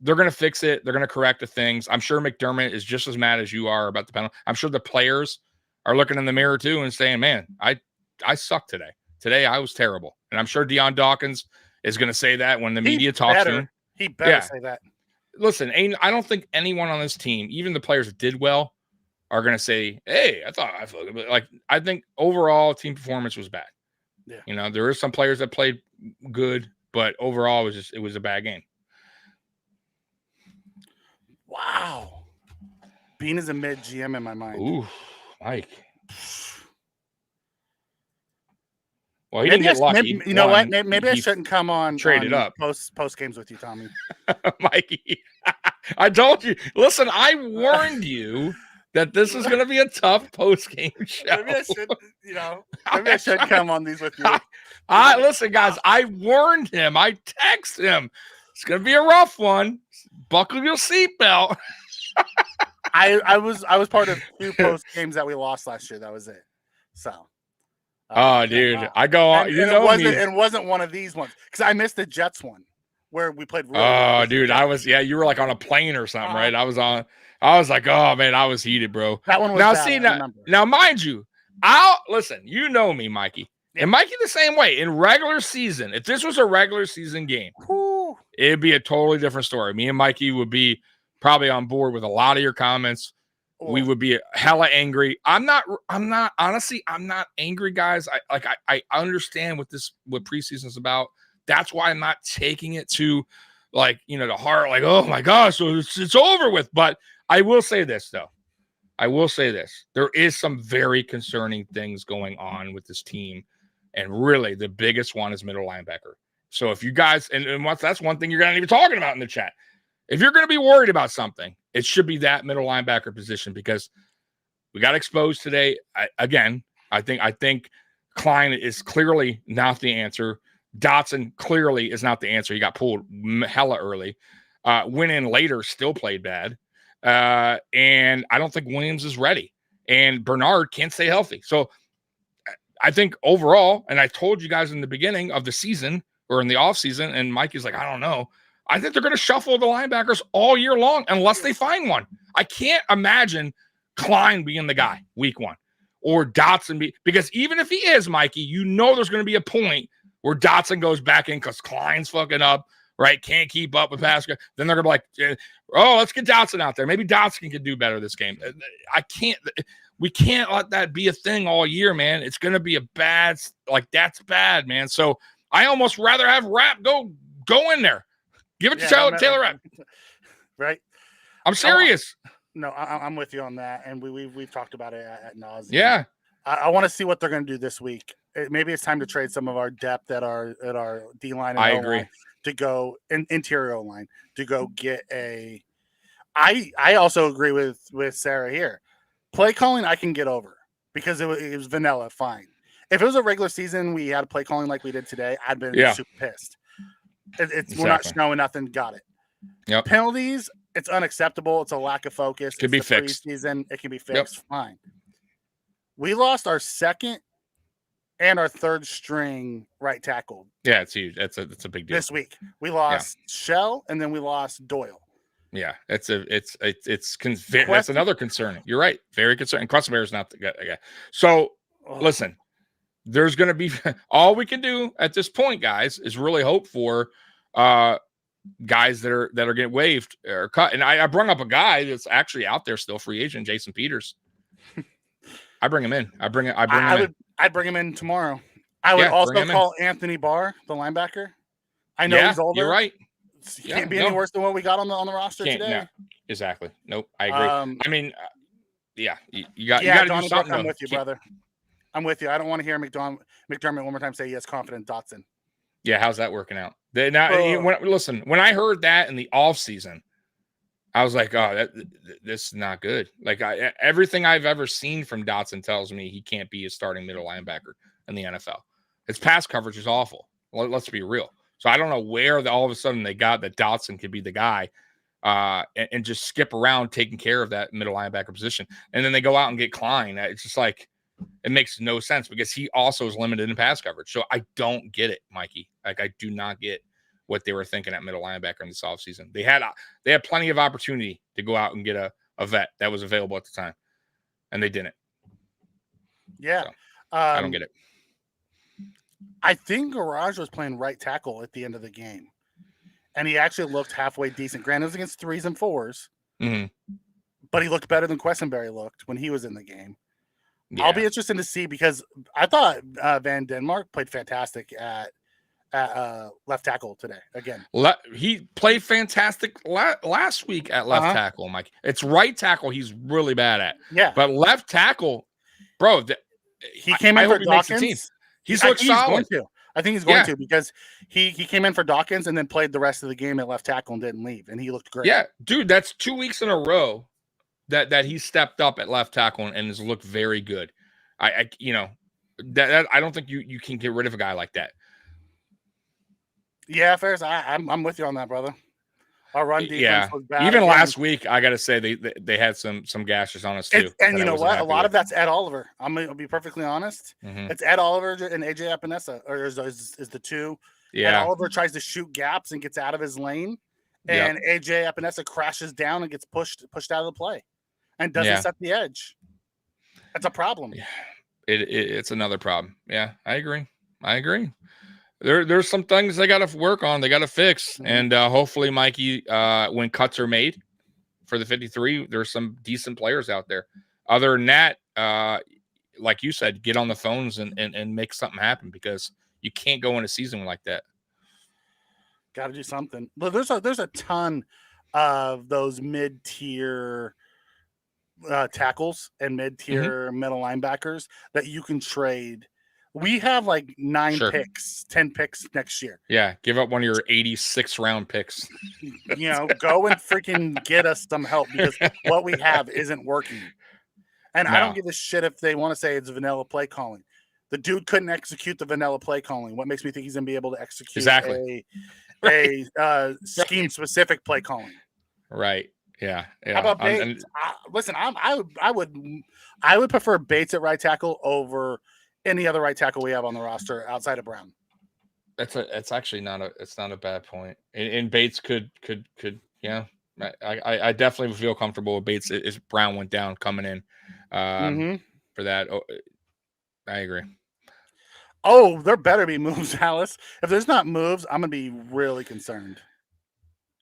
they're going to fix it. They're going to correct the things. I'm sure McDermott is just as mad as you are about the penalty. I'm sure the players are looking in the mirror too and saying, man, I sucked today. Today I was terrible. And I'm sure Deion Dawkins is going to say that when the media talks to him. He better say that. Listen, I don't think anyone on this team, even the players that did well, are going to say, hey, I felt good. Like, I think overall team performance was bad. Yeah. There are some players that played good, but overall it was a bad game. Wow. Bean is a mid GM in my mind. Ooh, Mike. Well, he didn't get lucky. You know what? Maybe I shouldn't come on traded up post games with you, Tommy. Mikey, I told you. Listen, I warned you that this is going to be a tough post game show. Maybe I should come on these with you. Listen, guys, I warned him. I texted him. It's going to be a rough one. Buckle your seatbelt. I was part of 2 post games that we lost last year. That was it. So. Dude, I go on. It wasn't one of these ones because I missed the Jets one where we played. Dude, you were like on a plane or something, right? I was like, oh man, I was heated, bro. That one was bad, now, mind you, listen. You know me, Mikey, and Mikey the same way. In regular season, if this was a regular season game, it'd be a totally different story. Me and Mikey would be probably on board with a lot of your comments. We would be hella angry. I'm not angry, guys. I understand what preseason is about. That's why I'm not taking it to the heart, like, oh my gosh, so it's over with. But I will say this though. There is some very concerning things going on with this team. And really the biggest one is middle linebacker. So if you guys, that's one thing you're not even talking about in the chat. If you're going to be worried about something, it should be that middle linebacker position because we got exposed today. I think Klein is clearly not the answer. Dotson clearly is not the answer. He got pulled hella early. Went in later, still played bad. And I don't think Williams is ready. And Bernard can't stay healthy. So I think overall, and I told you guys in the beginning of the season or in the offseason, and Mikey's like, I don't know. I think they're going to shuffle the linebackers all year long unless they find one. I can't imagine Klein being the guy week 1 or Dotson because even if he is, Mikey, there's going to be a point where Dotson goes back in because Klein's fucking up right? Can't keep up with pass. Then they're going to be like, oh, let's get Dotson out there. Maybe Dotson can do better this game. We can't let that be a thing all year, man. It's going to be a bad, that's bad, man. So I almost rather have Rapp go in there. Give it to Taylor Rapp. Right. I'm serious. I'm with you on that. And we've talked about it at nauseam. Yeah. I want to see what they're going to do this week. Maybe it's time to trade some of our depth at our D-line and O-line to go interior O-line to go get a. I also agree with Sarah here. Play calling I can get over because it was vanilla, fine. If it was a regular season, we had play calling like we did today, I'd been super pissed. Exactly. We're not showing nothing. Got it. Yep. Penalties, it's unacceptable. It's a lack of focus. It can be fixed. Preseason, it can be fixed. Yep. Fine. We lost our second and our third string right tackle. Yeah, it's huge. It's a big deal. This week we lost Shell and then we lost Doyle. Yeah, that's another concern. You're right. Very concerning. Crustbear is not the guy. So listen, there's going to be all we can do at this point, guys, is really hope for guys that are getting waived or cut. And I brought up a guy that's actually out there still, free agent, Jason Peters. I bring him in. I'd bring him in tomorrow. I would also call Anthony Barr, the linebacker. I know he's older. You're right. He can't be any worse than what we got on the roster today. No, exactly. Nope. I agree. I mean, you got to do something. I'm with you, brother. I'm with you. I don't want to hear McDermott one more time say he has confident Dotson. Yeah, how's that working out? Listen, when I heard that in the offseason, I was like, oh, this is not good. Like everything I've ever seen from Dotson tells me he can't be a starting middle linebacker in the NFL. His pass coverage is awful. Let's be real. So I don't know where all of a sudden they got that Dotson could be the guy and just skip around taking care of that middle linebacker position. And then they go out and get Klein. It's just like, it makes no sense because he also is limited in pass coverage. So I don't get it, Mikey. Like I do not get what they were thinking at middle linebacker in this offseason. They had plenty of opportunity to go out and get a vet that was available at the time, and they didn't. Yeah. So, I don't get it. I think Garage was playing right tackle at the end of the game, and he actually looked halfway decent. Granted, it was against 3s and 4s, but he looked better than Questenberry looked when he was in the game. Yeah. I'll be interested to see because I thought Van Denmark played fantastic at left tackle today again. He played fantastic last week at left tackle, Mike. It's right tackle he's really bad at. Yeah. But left tackle, bro, he came in for Dawkins. He's looked solid. I think he's going to because he came in for Dawkins and then played the rest of the game at left tackle and didn't leave, and he looked great. Yeah, dude, that's 2 weeks in a row that he stepped up at left tackle and has looked very good. I don't think you can get rid of a guy like that. Yeah, Ferris, I'm with you on that, brother. Our run defense was bad. Even last week, I got to say they had some gashes on us too. And you know what? A lot of that's Ed Oliver. I'm going to be perfectly honest. It's Ed Oliver and AJ Epinesa, or is the two. Yeah. Ed Oliver tries to shoot gaps and gets out of his lane, and AJ Epinesa crashes down and gets pushed out of the play, and doesn't set the edge. That's a problem. Yeah. It's another problem. Yeah, I agree. There's some things they got to work on. They got to fix. And hopefully, Mikey, when cuts are made for the 53, there's some decent players out there. Other than that, like you said, get on the phones and make something happen because you can't go in a season like that. Got to do something. But there's a ton of those mid-tier tackles and mid-tier middle linebackers that you can trade. We have like 10 picks next year. Yeah, give up one of your 86 round picks. Go and freaking get us some help because what we have isn't working. And I don't give a shit if they want to say it's vanilla play calling. The dude couldn't execute the vanilla play calling. What makes me think he's going to be able to execute a scheme-specific play calling? Right. Yeah. How about Bates? Listen, I would prefer Bates at right tackle over any other right tackle we have on the roster outside of Brown. It's actually not a bad point. And Bates could I definitely would feel comfortable with Bates if Brown went down coming in for that. I agree. Oh, there better be moves, Alice. If there's not moves, I'm gonna be really concerned.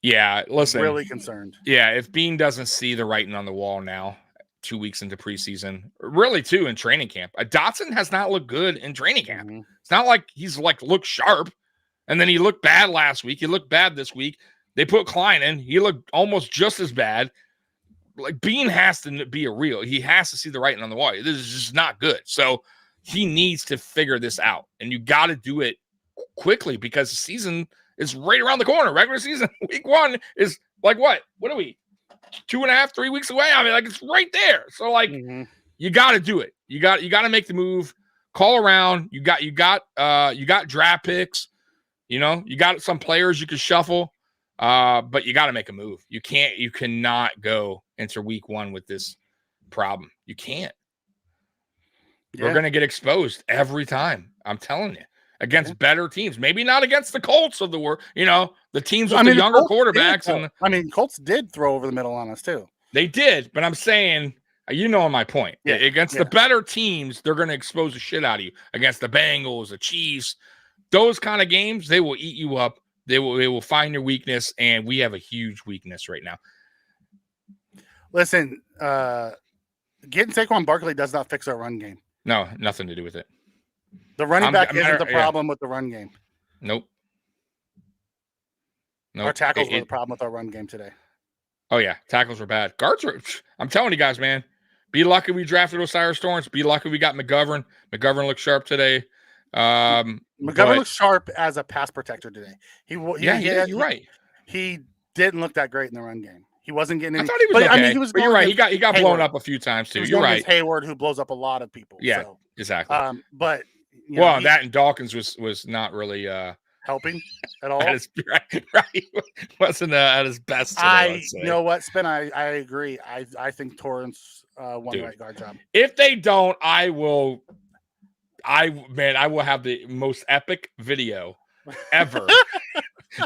Yeah, listen. Really concerned. Yeah, if Bean doesn't see the writing on the wall now, 2 weeks into preseason, really too in training camp. Dotson has not looked good in training camp. Mm-hmm. It's not like he's looked sharp, and then he looked bad last week. He looked bad this week. They put Klein in. He looked almost just as bad. Like, Bean has to be he has to see the writing on the wall. This is just not good. So he needs to figure this out, and you got to do it quickly because the season is right around the corner. Regular season, week 1 is like what? What are we? 2.5, 3 weeks away. I mean, it's right there. So you got to do it. You got to make the move. Call around. You got draft picks. You got some players you can shuffle. But you got to make a move. You cannot go into week 1 with this problem. You can't. Yeah. We're going to get exposed every time. I'm telling you. Against better teams, maybe not against the Colts of the world. The teams with the younger quarterbacks. Colts did throw over the middle on us too. They did, but I'm saying, my point. Yeah. Against the better teams, they're going to expose the shit out of you. Against the Bengals, the Chiefs, those kind of games, they will eat you up. They will find your weakness, and we have a huge weakness right now. Listen, getting Saquon Barkley does not fix our run game. No, nothing to do with it. The running back isn't the problem with the run game. Nope. Our tackles were the problem with our run game today. Oh, yeah. Tackles were bad. Guards were – I'm telling you guys, man. Be lucky we drafted Osiris Torrance. Be lucky we got McGovern. McGovern looked sharp today. McGovern looked sharp as a pass protector today. You're right. He didn't look that great in the run game. He wasn't getting any. I thought he was okay. But you're right. He got blown up a few times too. You're right. Hayward, who blows up a lot of people. Yeah, exactly. But that and Dawkins was not really helping at all. Right. Wasn't at his best today, you know what, Spin? I agree. I think Torrance won the right guard job. If they don't, I will have the most epic video ever.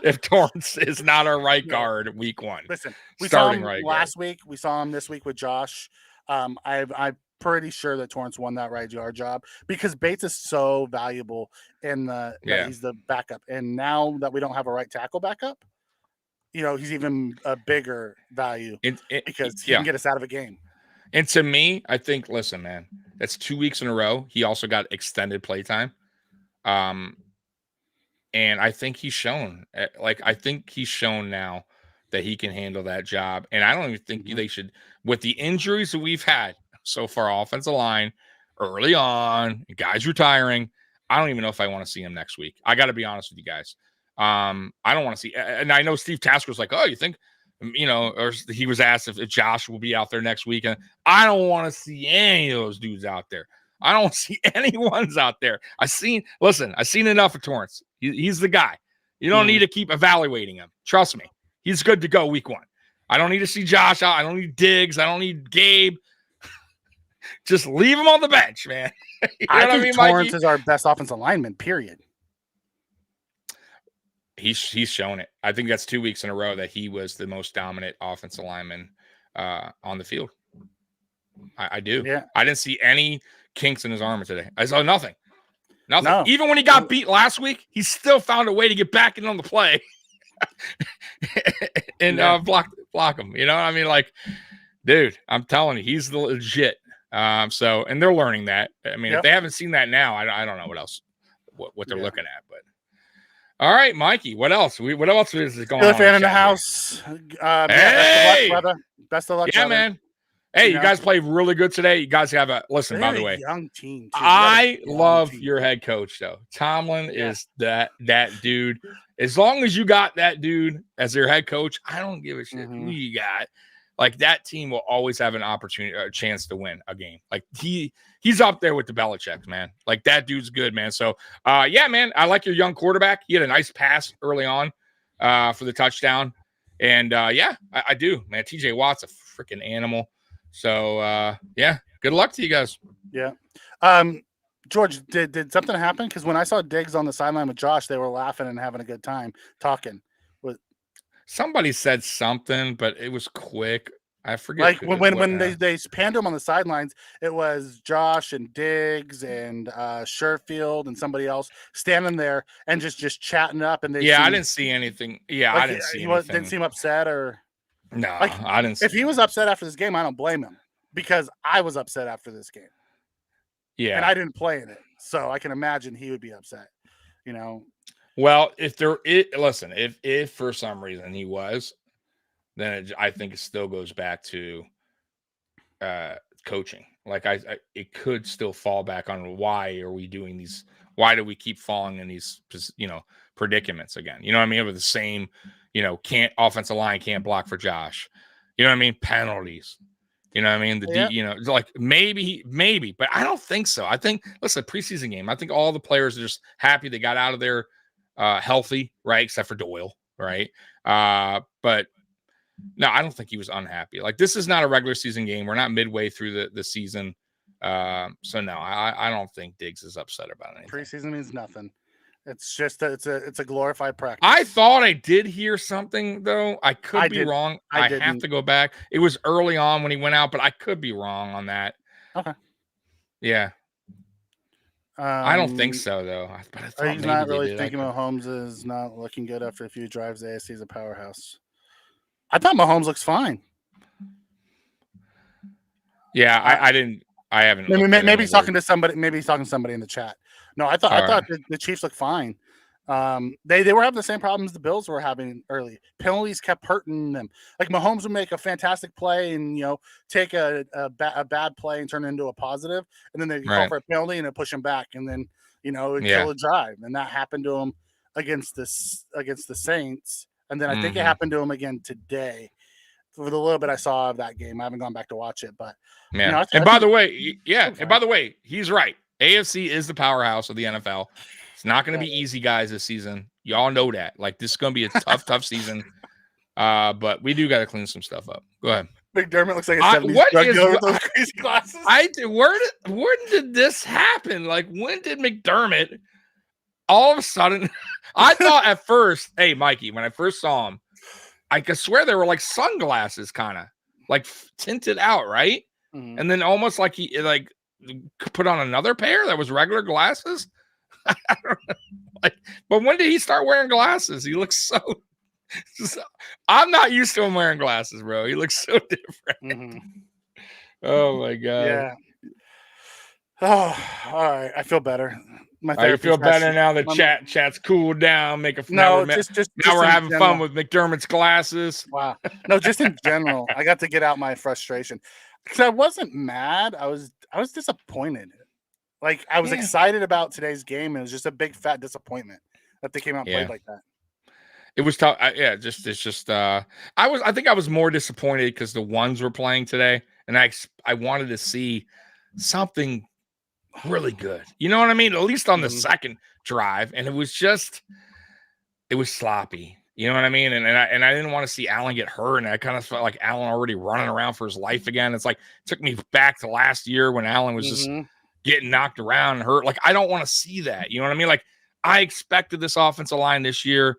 If Torrance is not our right guard week 1. Listen, we saw him last week. We saw him this week with Josh. I'm pretty sure that Torrance won that right guard job because Bates is so valuable in that he's the backup. And now that we don't have a right tackle backup, he's even a bigger value because he can get us out of a game. And to me, I think, listen, man, that's 2 weeks in a row. He also got extended playtime. And I think he's shown, now that he can handle that job. And I don't even think they should, with the injuries that we've had so far, offensive line, early on, guys retiring, I don't even know if I want to see him next week. I got to be honest with you guys. I don't want to see, and I know Steve Tasker's like, oh, you think, or he was asked if Josh will be out there next week. And I don't want to see any of those dudes out there. I don't see anyone's out there. I've seen enough of Torrance. He's the guy. You don't need to keep evaluating him. Trust me. He's good to go week 1. I don't need to see Josh out. I don't need Diggs. I don't need Gabe. Just leave him on the bench, man. I think Torrance is our best offensive lineman, period. He's shown it. I think that's 2 weeks in a row that he was the most dominant offensive lineman on the field. I do. Yeah. I didn't see any kinks in his armor today. I saw nothing. No. Even when he got beat last week, he still found a way to get back in on the play and block him. You know what I mean? Like, dude, I'm telling you, he's the legit. And they're learning that. I mean, if they haven't seen that now, I don't know what they're looking at. But all right, Mikey, what else? What else is going on? Fan in the house. Hey, best of luck, brother. Man. Hey, you guys played really good today. You guys have listen, by the way. Young team. I love your head coach, though. Tomlin is that dude. As long as you got that dude as your head coach, I don't give a shit who you got. Like, that team will always have an opportunity, a chance to win a game. Like, he's up there with the Belichick, man. Like, that dude's good, man. So, man, I like your young quarterback. He had a nice pass early on for the touchdown. And, I do, man. TJ Watt's a freaking animal. So, good luck to you guys. Yeah. George, did something happen? Because when I saw Diggs on the sideline with Josh, they were laughing and having a good time talking. Somebody said something, but it was quick. I forget. Like when they panned him on the sidelines, it was Josh and Diggs and Sherfield and somebody else standing there and just chatting up. And I didn't see anything. Yeah, like I didn't see anything. anything. Didn't seem upset or no. Like I didn't. If he was upset after this game, I don't blame him because I was upset after this game. Yeah, and I didn't play in it, so I can imagine he would be upset. Well, if for some reason he was, then I think it still goes back to coaching. Like it could still fall back on why are we doing these? Why do we keep falling in these, predicaments again? You know what I mean? With the same, can't offensive line can't block for Josh. You know what I mean? Penalties. You know what I mean? Like maybe, but I don't think so. I think, listen, preseason game, I think all the players are just happy they got out of there healthy, right? Except for Doyle, right? But no, I don't think he was unhappy. Like, this is not a regular season game. We're not midway through the season. So no, I don't think Diggs is upset about anything. Preseason means nothing. It's just it's a glorified practice. I thought I did hear something though. I could be wrong. I have to go back. It was early on when he went out, but I could be wrong on that. Okay. Yeah. I don't think so though. But I thought he's not really thinking Mahomes is not looking good after a few drives. The AFC is a powerhouse. I thought Mahomes looks fine. Yeah, I haven't. Maybe he's talking to somebody. Maybe he's talking to somebody in the chat. No, I thought the Chiefs looked fine. They were having the same problems the Bills were having early. Penalties kept hurting them. Like, Mahomes would make a fantastic play and take a bad play and turn it into a positive, and then they call for a penalty and push him back, and then kill a drive. And that happened to him against the Saints, and then I think it happened to him again today. For the little bit I saw of that game, I haven't gone back to watch it, but by the way, he's right. AFC is the powerhouse of the NFL. It's not going to be easy, guys, this season. Y'all know that. Like, this is going to be a tough season. But we do got to clean some stuff up. Go ahead. McDermott looks like a 70s drug dealer with those crazy glasses. When did this happen? Like, when did McDermott all of a sudden? I thought at first, hey, Mikey, when I first saw him, I could swear they were like sunglasses, kind of like tinted out, right? Mm-hmm. And then almost like he put on another pair that was regular glasses. I don't know. But when did he start wearing glasses? He looks so I'm not used to him wearing glasses, bro. He looks so different. Mm-hmm. Oh my god. Yeah. Oh, all right. I feel better. You feel better now that chat's cooled down. Now we're having fun with McDermott's glasses. Wow. No, just in general. I got to get out my frustration. Because I wasn't mad. I was disappointed. Like, I was excited about today's game, and it was just a big fat disappointment that they came out and played like that. It was tough. I think I was more disappointed because the ones were playing today, and I wanted to see something really good. You know what I mean? At least on the second drive, and it was sloppy. You know what I mean? And I didn't want to see Allen get hurt, and I kind of felt like Allen already running around for his life again. It's like, it took me back to last year when Allen was just getting knocked around and hurt. Like, I don't want to see that. You know what I mean? Like, I expected this offensive line this year,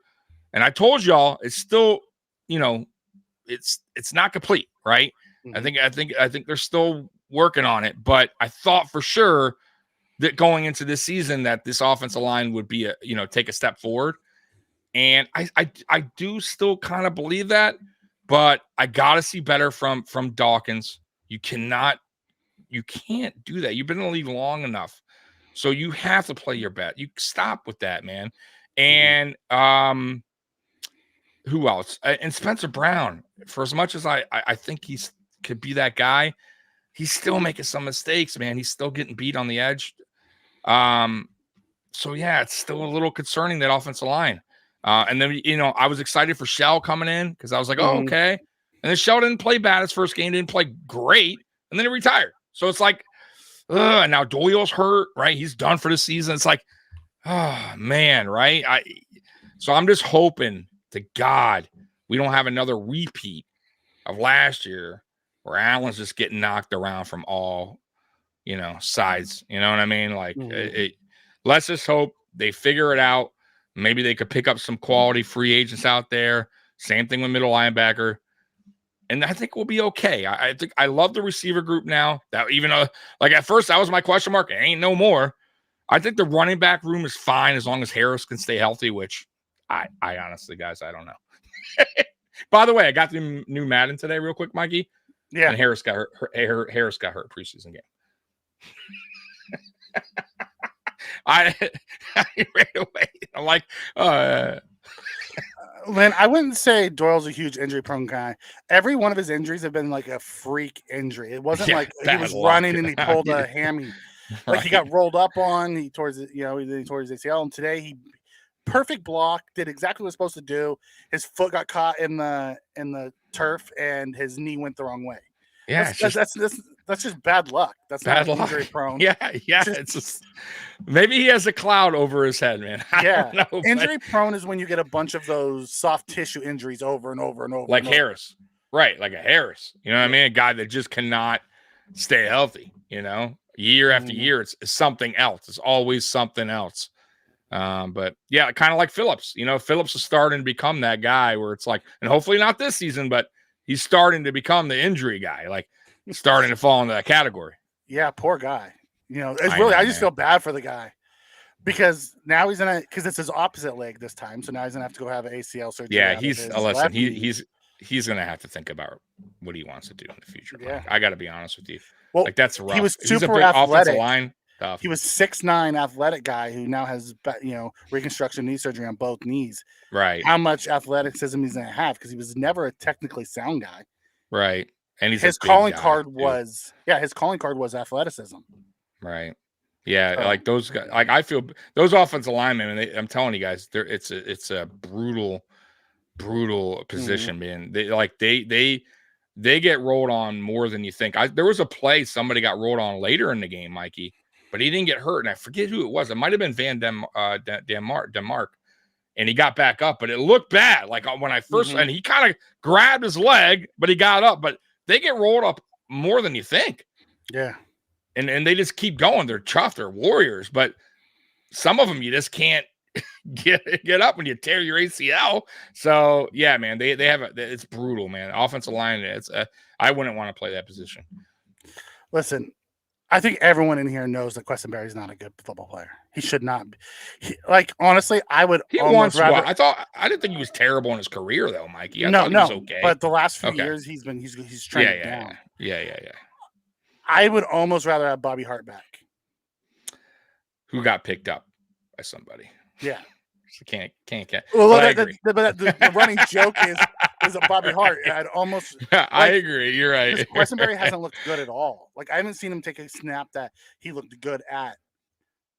and I told y'all it's still, it's not complete, right? Mm-hmm. I think they're still working on it, but I thought for sure that going into this season that this offensive line would be take a step forward. And I do still kind of believe that, but I got to see better from Dawkins. You can't do that. You've been in the league long enough. So you have to play your bet. You stop with that, man. And who else? And Spencer Brown, for as much as I think could be that guy, he's still making some mistakes, man. He's still getting beat on the edge. So yeah, it's still a little concerning, that offensive line. And then, I was excited for Shell coming in because I was like, oh, okay. And then Shell didn't play bad his first game, didn't play great, and then he retired. So it's like, and now Doyle's hurt, right? He's done for the season. It's like, oh man, right? So I'm just hoping to God we don't have another repeat of last year where Allen's just getting knocked around from all, sides. You know what I mean? Like, let's just hope they figure it out. Maybe they could pick up some quality free agents out there. Same thing with middle linebacker. And I think we'll be okay. I think I love the receiver group now. That even though, like at first, that was my question mark. It ain't no more. I think the running back room is fine as long as Harris can stay healthy. Which I honestly, guys, I don't know. By the way, I got the new Madden today, real quick, Mikey. Yeah, and Harris got hurt. Harris got hurt preseason game. I ran away. I'm like, Lynn, I wouldn't say Doyle's a huge injury prone guy. Every one of his injuries have been like a freak injury. It wasn't like he was running and he pulled a hammy. Like he got rolled up on, he tore his ACL, and today he perfect block, did exactly what he was supposed to do. His foot got caught in the turf and his knee went the wrong way. Yeah, that's just bad luck. That's bad not luck. Injury prone. Yeah. It's just maybe he has a cloud over his head, man. I don't know, injury prone is when you get a bunch of those soft tissue injuries over and over and over. Like Harris, right? Like a Harris. You know what I mean? A guy that just cannot stay healthy. You know, year after year, it's something else. It's always something else. But yeah, kind of like Phillips. You know, Phillips is starting to become that guy where it's like, and hopefully not this season, but he's starting to become the injury guy. Like starting to fall into that category. Yeah, poor guy. You know, it's I just feel bad for the guy because now because it's his opposite leg this time. So now he's gonna have to go have an ACL surgery. Yeah, he's gonna have to think about what he wants to do in the future. Yeah, I got to be honest with you. Well, like that's rough. He was super athletic. Line stuff. He was 6'9" athletic guy who now has reconstruction knee surgery on both knees. Right. How much athleticism he's gonna have because he was never a technically sound guy. Right. And his calling card was athleticism. Right. Yeah, like those guys. Like I feel those offensive linemen. And I'm telling you guys, it's a brutal position, man. They get rolled on more than you think. There was a play somebody got rolled on later in the game, Mikey, but he didn't get hurt, and I forget who it was. It might have been Van Denmark, and he got back up, but it looked bad. Like when I first, and he kind of grabbed his leg, but he got up, but. They get rolled up more than you think. Yeah. And they just keep going. They're tough. They're warriors. But some of them you just can't get up when you tear your ACL. So, yeah, man, they have it's brutal, man. Offensive line, I wouldn't want to play that position. Listen, I think everyone in here knows that Questenberry's not a good football player. He should not be. Honestly, I would. I didn't think he was terrible in his career, though, Mikey. I thought he was okay. But the last few years, he's trending down. Yeah. I would almost rather have Bobby Hart back, who got picked up by somebody. Yeah. So can't. Well, the running joke is a Bobby Hart. I'd almost. I agree. You're right. Questenberry hasn't looked good at all. Like I haven't seen him take a snap that he looked good at.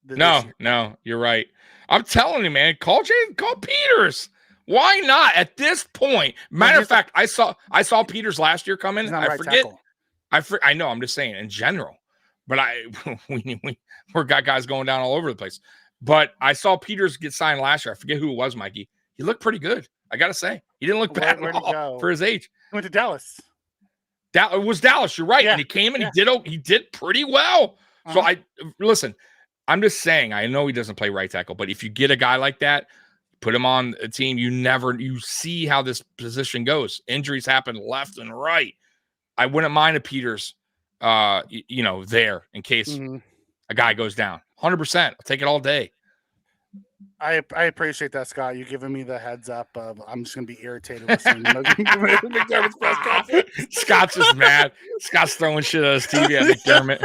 No, you're right. I'm telling you, man. Call Peters. Why not at this point? Matter of fact, I saw Peters last year come in. I forget. I know. I'm just saying in general, but we got guys going down all over the place. But I saw Peters get signed last year. I forget who it was, Mikey. He looked pretty good. I gotta say, he didn't look bad at all for his age. He went to Dallas. It was Dallas. You're right. Yeah. And he came and he did pretty well. So listen. I'm just saying. I know he doesn't play right tackle, but if you get a guy like that, put him on a team. You see how this position goes. Injuries happen left and right. I wouldn't mind a Peters, there in case a guy goes down. 100%. I'll take it all day. I appreciate that, Scott. You giving me the heads up of I'm just gonna be irritated with Scott's just mad. Scott's throwing shit at his TV at McDermott.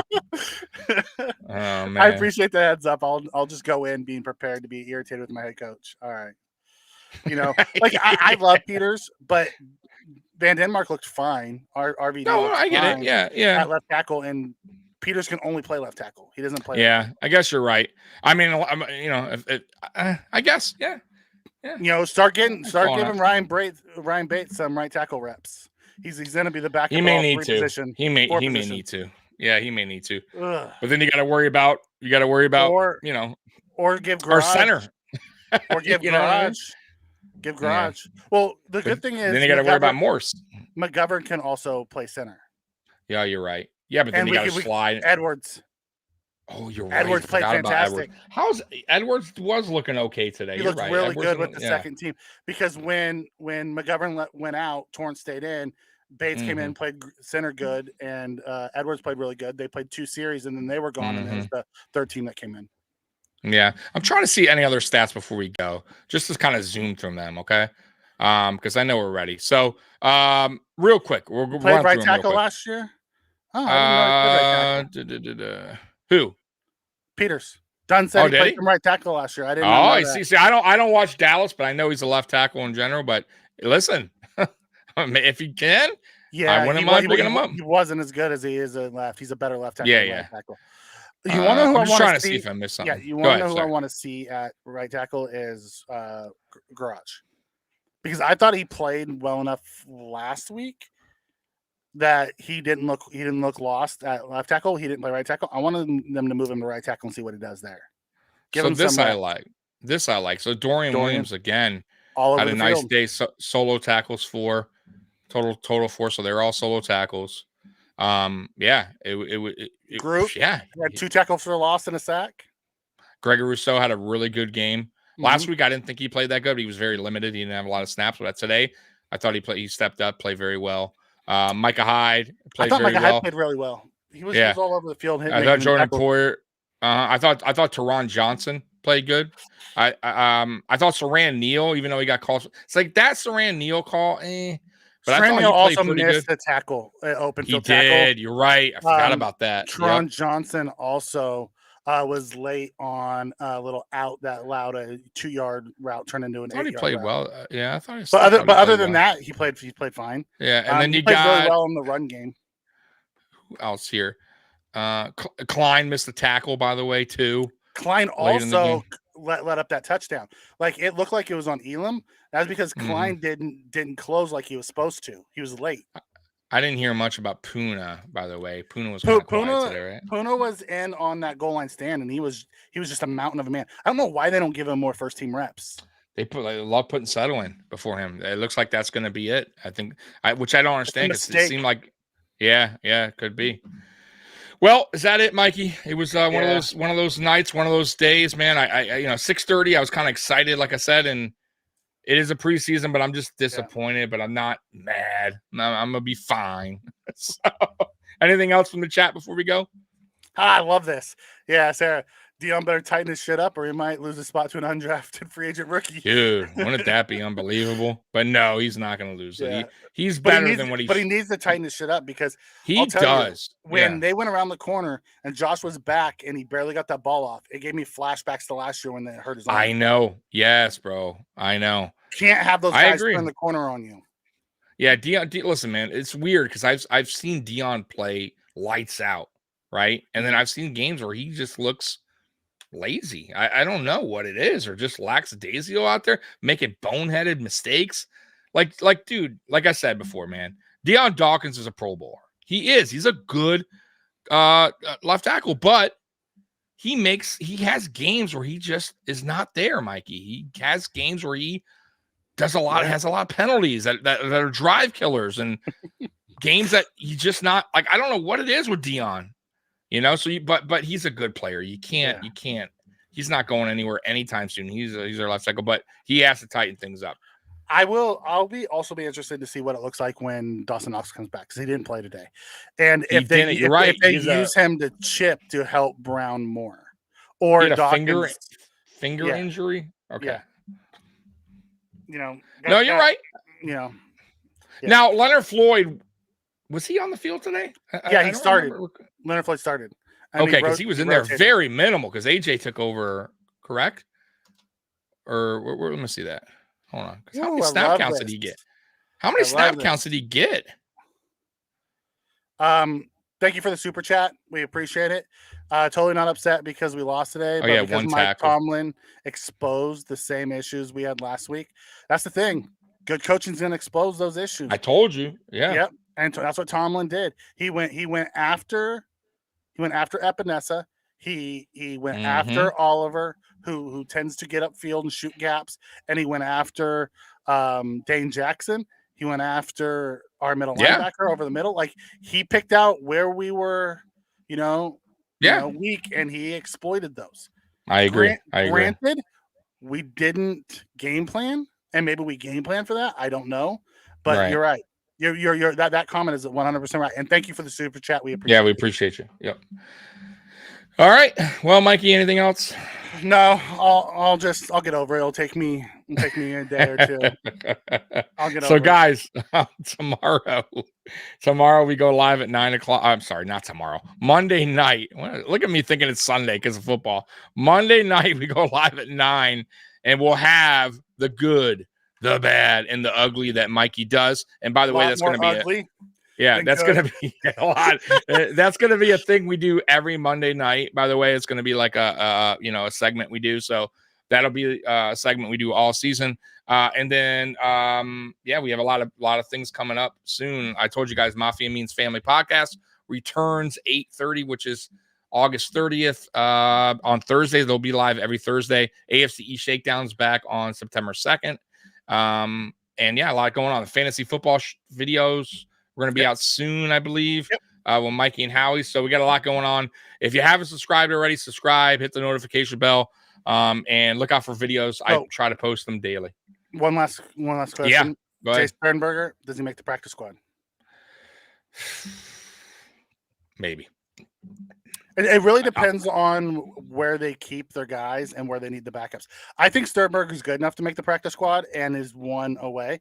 Oh man. I appreciate the heads up. I'll just go in being prepared to be irritated with my head coach. All right. I love Peters, but Van Denmark looked fine. RVD. No, I get it. Yeah. At left tackle, and Peters can only play left tackle. He doesn't play. Yeah, I guess you're right. I mean, I guess, yeah. Start giving Ryan Bates some right tackle reps. He's going to be the backup. He may need to. He may need to. Yeah, he may need to. Ugh. But then you got to worry about. Or give Garage, our center. Or give Garage. Give Garage. Yeah. Well, the good thing is then you got to worry about Morse. McGovern can also play center. Yeah, you're right. Yeah, but then you got to slide Edwards. Oh, you're right. Edwards played fantastic. Edwards was looking okay today? He looked really good with the second team because when McGovern went out, Torrance stayed in. Bates came in, played center good, and Edwards played really good. They played 2 series, and then they were gone, and it was the third team that came in. Yeah, I'm trying to see any other stats before we go, just to kind of zoom through them, okay? Because I know we're ready. So, real quick, we'll played run right through them real tackle quick. last year. Oh, I didn't know he played right tackle. Who? Peters. Dunn said he did played he? from right tackle last year. I didn't know I that. see. I don't watch Dallas, but I know he's a left tackle in general. But listen, if he can, I wouldn't mind picking him up. He wasn't as good as he is at left. He's a better left tackle than right tackle. You want to know who I'm just trying to see if I missed something. Yeah, you want to know who I want to see at right tackle is Garage, because I thought he played well enough last week that he didn't look lost at left tackle. He didn't play right tackle. I wanted them to move him to right tackle and see what he does there. So this I like. So Dorian Williams again had a nice day. Solo tackles 4, total 4. So they're all solo tackles. Group had 2 tackles for a loss and a sack. Gregory Rousseau had a really good game. Last week I didn't think he played that good. He was very limited. He didn't have a lot of snaps. But today I thought he stepped up, played very well. Micah Hyde played very well. Hyde played really well. He was all over the field. I thought Jordan Poyer. I thought Torrance Johnson played good. I thought Saran Neal, even though he got called, it's like that Saran Neal call. But Saran Neal also missed the tackle, open field tackle. He did. You're right. I forgot about that. Torrance Johnson also was late on a little out that allowed a 2-yard route turn into an 8-yard route. He played well. I thought. But other than that, he played fine. Yeah, and then he played really well in the run game. Who else here? Klein missed the tackle, by the way, too. Klein also let up that touchdown. Like, it looked like it was on Elam. That's because Klein didn't close like he was supposed to. He was late. I didn't hear much about Puna, by the way. Puna was kind of quiet today, right? Puna was in on that goal line stand, and he was just a mountain of a man. I don't know why they don't give him more first team reps. They love putting Settle in before him. It looks like that's going to be it. I think, which I don't understand, because it seemed like, it could be. Well, is that it, Mikey? It was one of those nights, one of those days, man. I 6:30. I was kind of excited, like I said, and it is a preseason, but I'm just disappointed. But I'm not mad. I'm gonna be fine. So, anything else from the chat before we go? I love this. Yeah, Sarah. Dion better tighten his shit up, or he might lose a spot to an undrafted free agent rookie. Dude, wouldn't that be unbelievable? But no, he's not going to lose it. He's better than what he's. But he needs to tighten his shit up, because he does. When they went around the corner and Josh was back and he barely got that ball off, it gave me flashbacks to last year when they hurt his arm. I know. Yes, bro. I know. Can't have those guys turn the corner on you. Yeah, Dion. Listen, man, it's weird because I've seen Dion play lights out, right? And then I've seen games where he just looks lazy. I don't know what it is, or just lackadaisical out there, making boneheaded mistakes. Like, dude, like I said before, man, Deion Dawkins is a Pro Bowler. He is. He's a good left tackle, but he has games where he just is not there, Mikey. He has games where he does has a lot of penalties that are drive killers, and games that he's just not, like, I don't know what it is with Deion. So but he's a good player. You can't. He's not going anywhere anytime soon. He's our left tackle, but he has to tighten things up. I'll also be interested to see what it looks like when Dawson Knox comes back, because he didn't play today. And if they use him to chip to help Brown more, or Dawkins, finger injury. Okay. Yeah. No, you're right. Yeah. Now, Leonard Floyd, was he on the field today? He started. Leonard Floyd started. Okay, because he was in there very minimal, because AJ took over, correct? Or let me see that. Hold on. How many snap counts did he get? How many snap counts did he get? Thank you for the super chat. We appreciate it. Totally not upset because we lost today. But because Mike Tomlin exposed the same issues we had last week. That's the thing. Good coaching's going to expose those issues. I told you. Yeah. Yep. And that's what Tomlin did. He went after Epinesa. He went after Oliver, who tends to get upfield and shoot gaps, and he went after Dane Jackson. He went after our middle linebacker over the middle. Like, he picked out where we were, weak, and he exploited those. I agree. Granted, we didn't game plan, and maybe we game plan for that. I don't know, but you're right. that comment is 100% right. And thank you for the super chat. We appreciate. Yeah, we appreciate you. Yep. All right. Well, Mikey, anything else? No, I'll get over it. It'll take me a day or two. I'll get over so, it. guys, tomorrow we go live at 9:00. I'm sorry, not tomorrow. Monday night. Look at me thinking it's Sunday because of football. Monday night we go live at 9, and we'll have the good, the bad, and the ugly that Mikey does. And by the way, that's going to be ugly. That's going to be a lot. That's going to be a thing we do every Monday night. By the way, it's going to be like a segment we do. So that'll be a segment we do all season. And then, we have a lot of things coming up soon. I told you guys, Mafia Means Family podcast returns 8:30, which is August 30th. On Thursdays, they'll be live every Thursday. AFCE Shakedown's back on September 2nd. And a lot going on. The fantasy football videos. We're going to be out soon, I believe, with Mikey and Howie. So we got a lot going on. If you haven't subscribed already, subscribe, hit the notification bell, and look out for videos. I try to post them daily. One last question. Yeah, go ahead. Jay Sternberger, does he make the practice squad? Maybe. It really depends on where they keep their guys and where they need the backups. I think Sternberger's good enough to make the practice squad and is one away.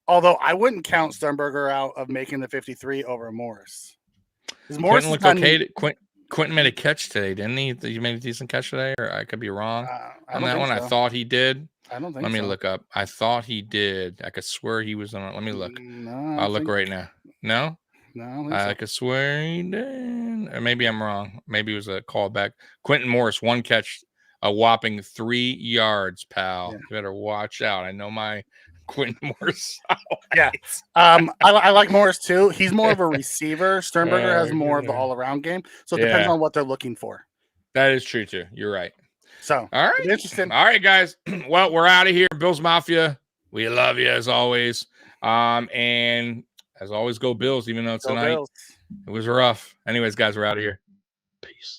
Although I wouldn't count Sternberger out of making the 53 over Morris. Morris looked okay. Quentin made a catch today, didn't he? You made a decent catch today, or I could be wrong on that one. So. I thought he did. I don't think. Let me look up. I thought he did. I could swear he was on. Let me look. No, I'll look right now. No. No, I could swear he did. Or maybe I'm wrong. Maybe it was a callback. Quentin Morris, one catch, a whopping 3 yards, pal. Yeah. You better watch out. I know my Quentin Morris. Yeah. I like Morris too. He's more of a receiver. Sternberger has more of the all-around game. So it depends on what they're looking for. That is true too. You're right. So all right. Interesting. All right, guys. Well, we're out of here. Bills Mafia. We love you as always. And as always, go Bills, even though tonight it was rough. Anyways, guys, we're out of here. Peace.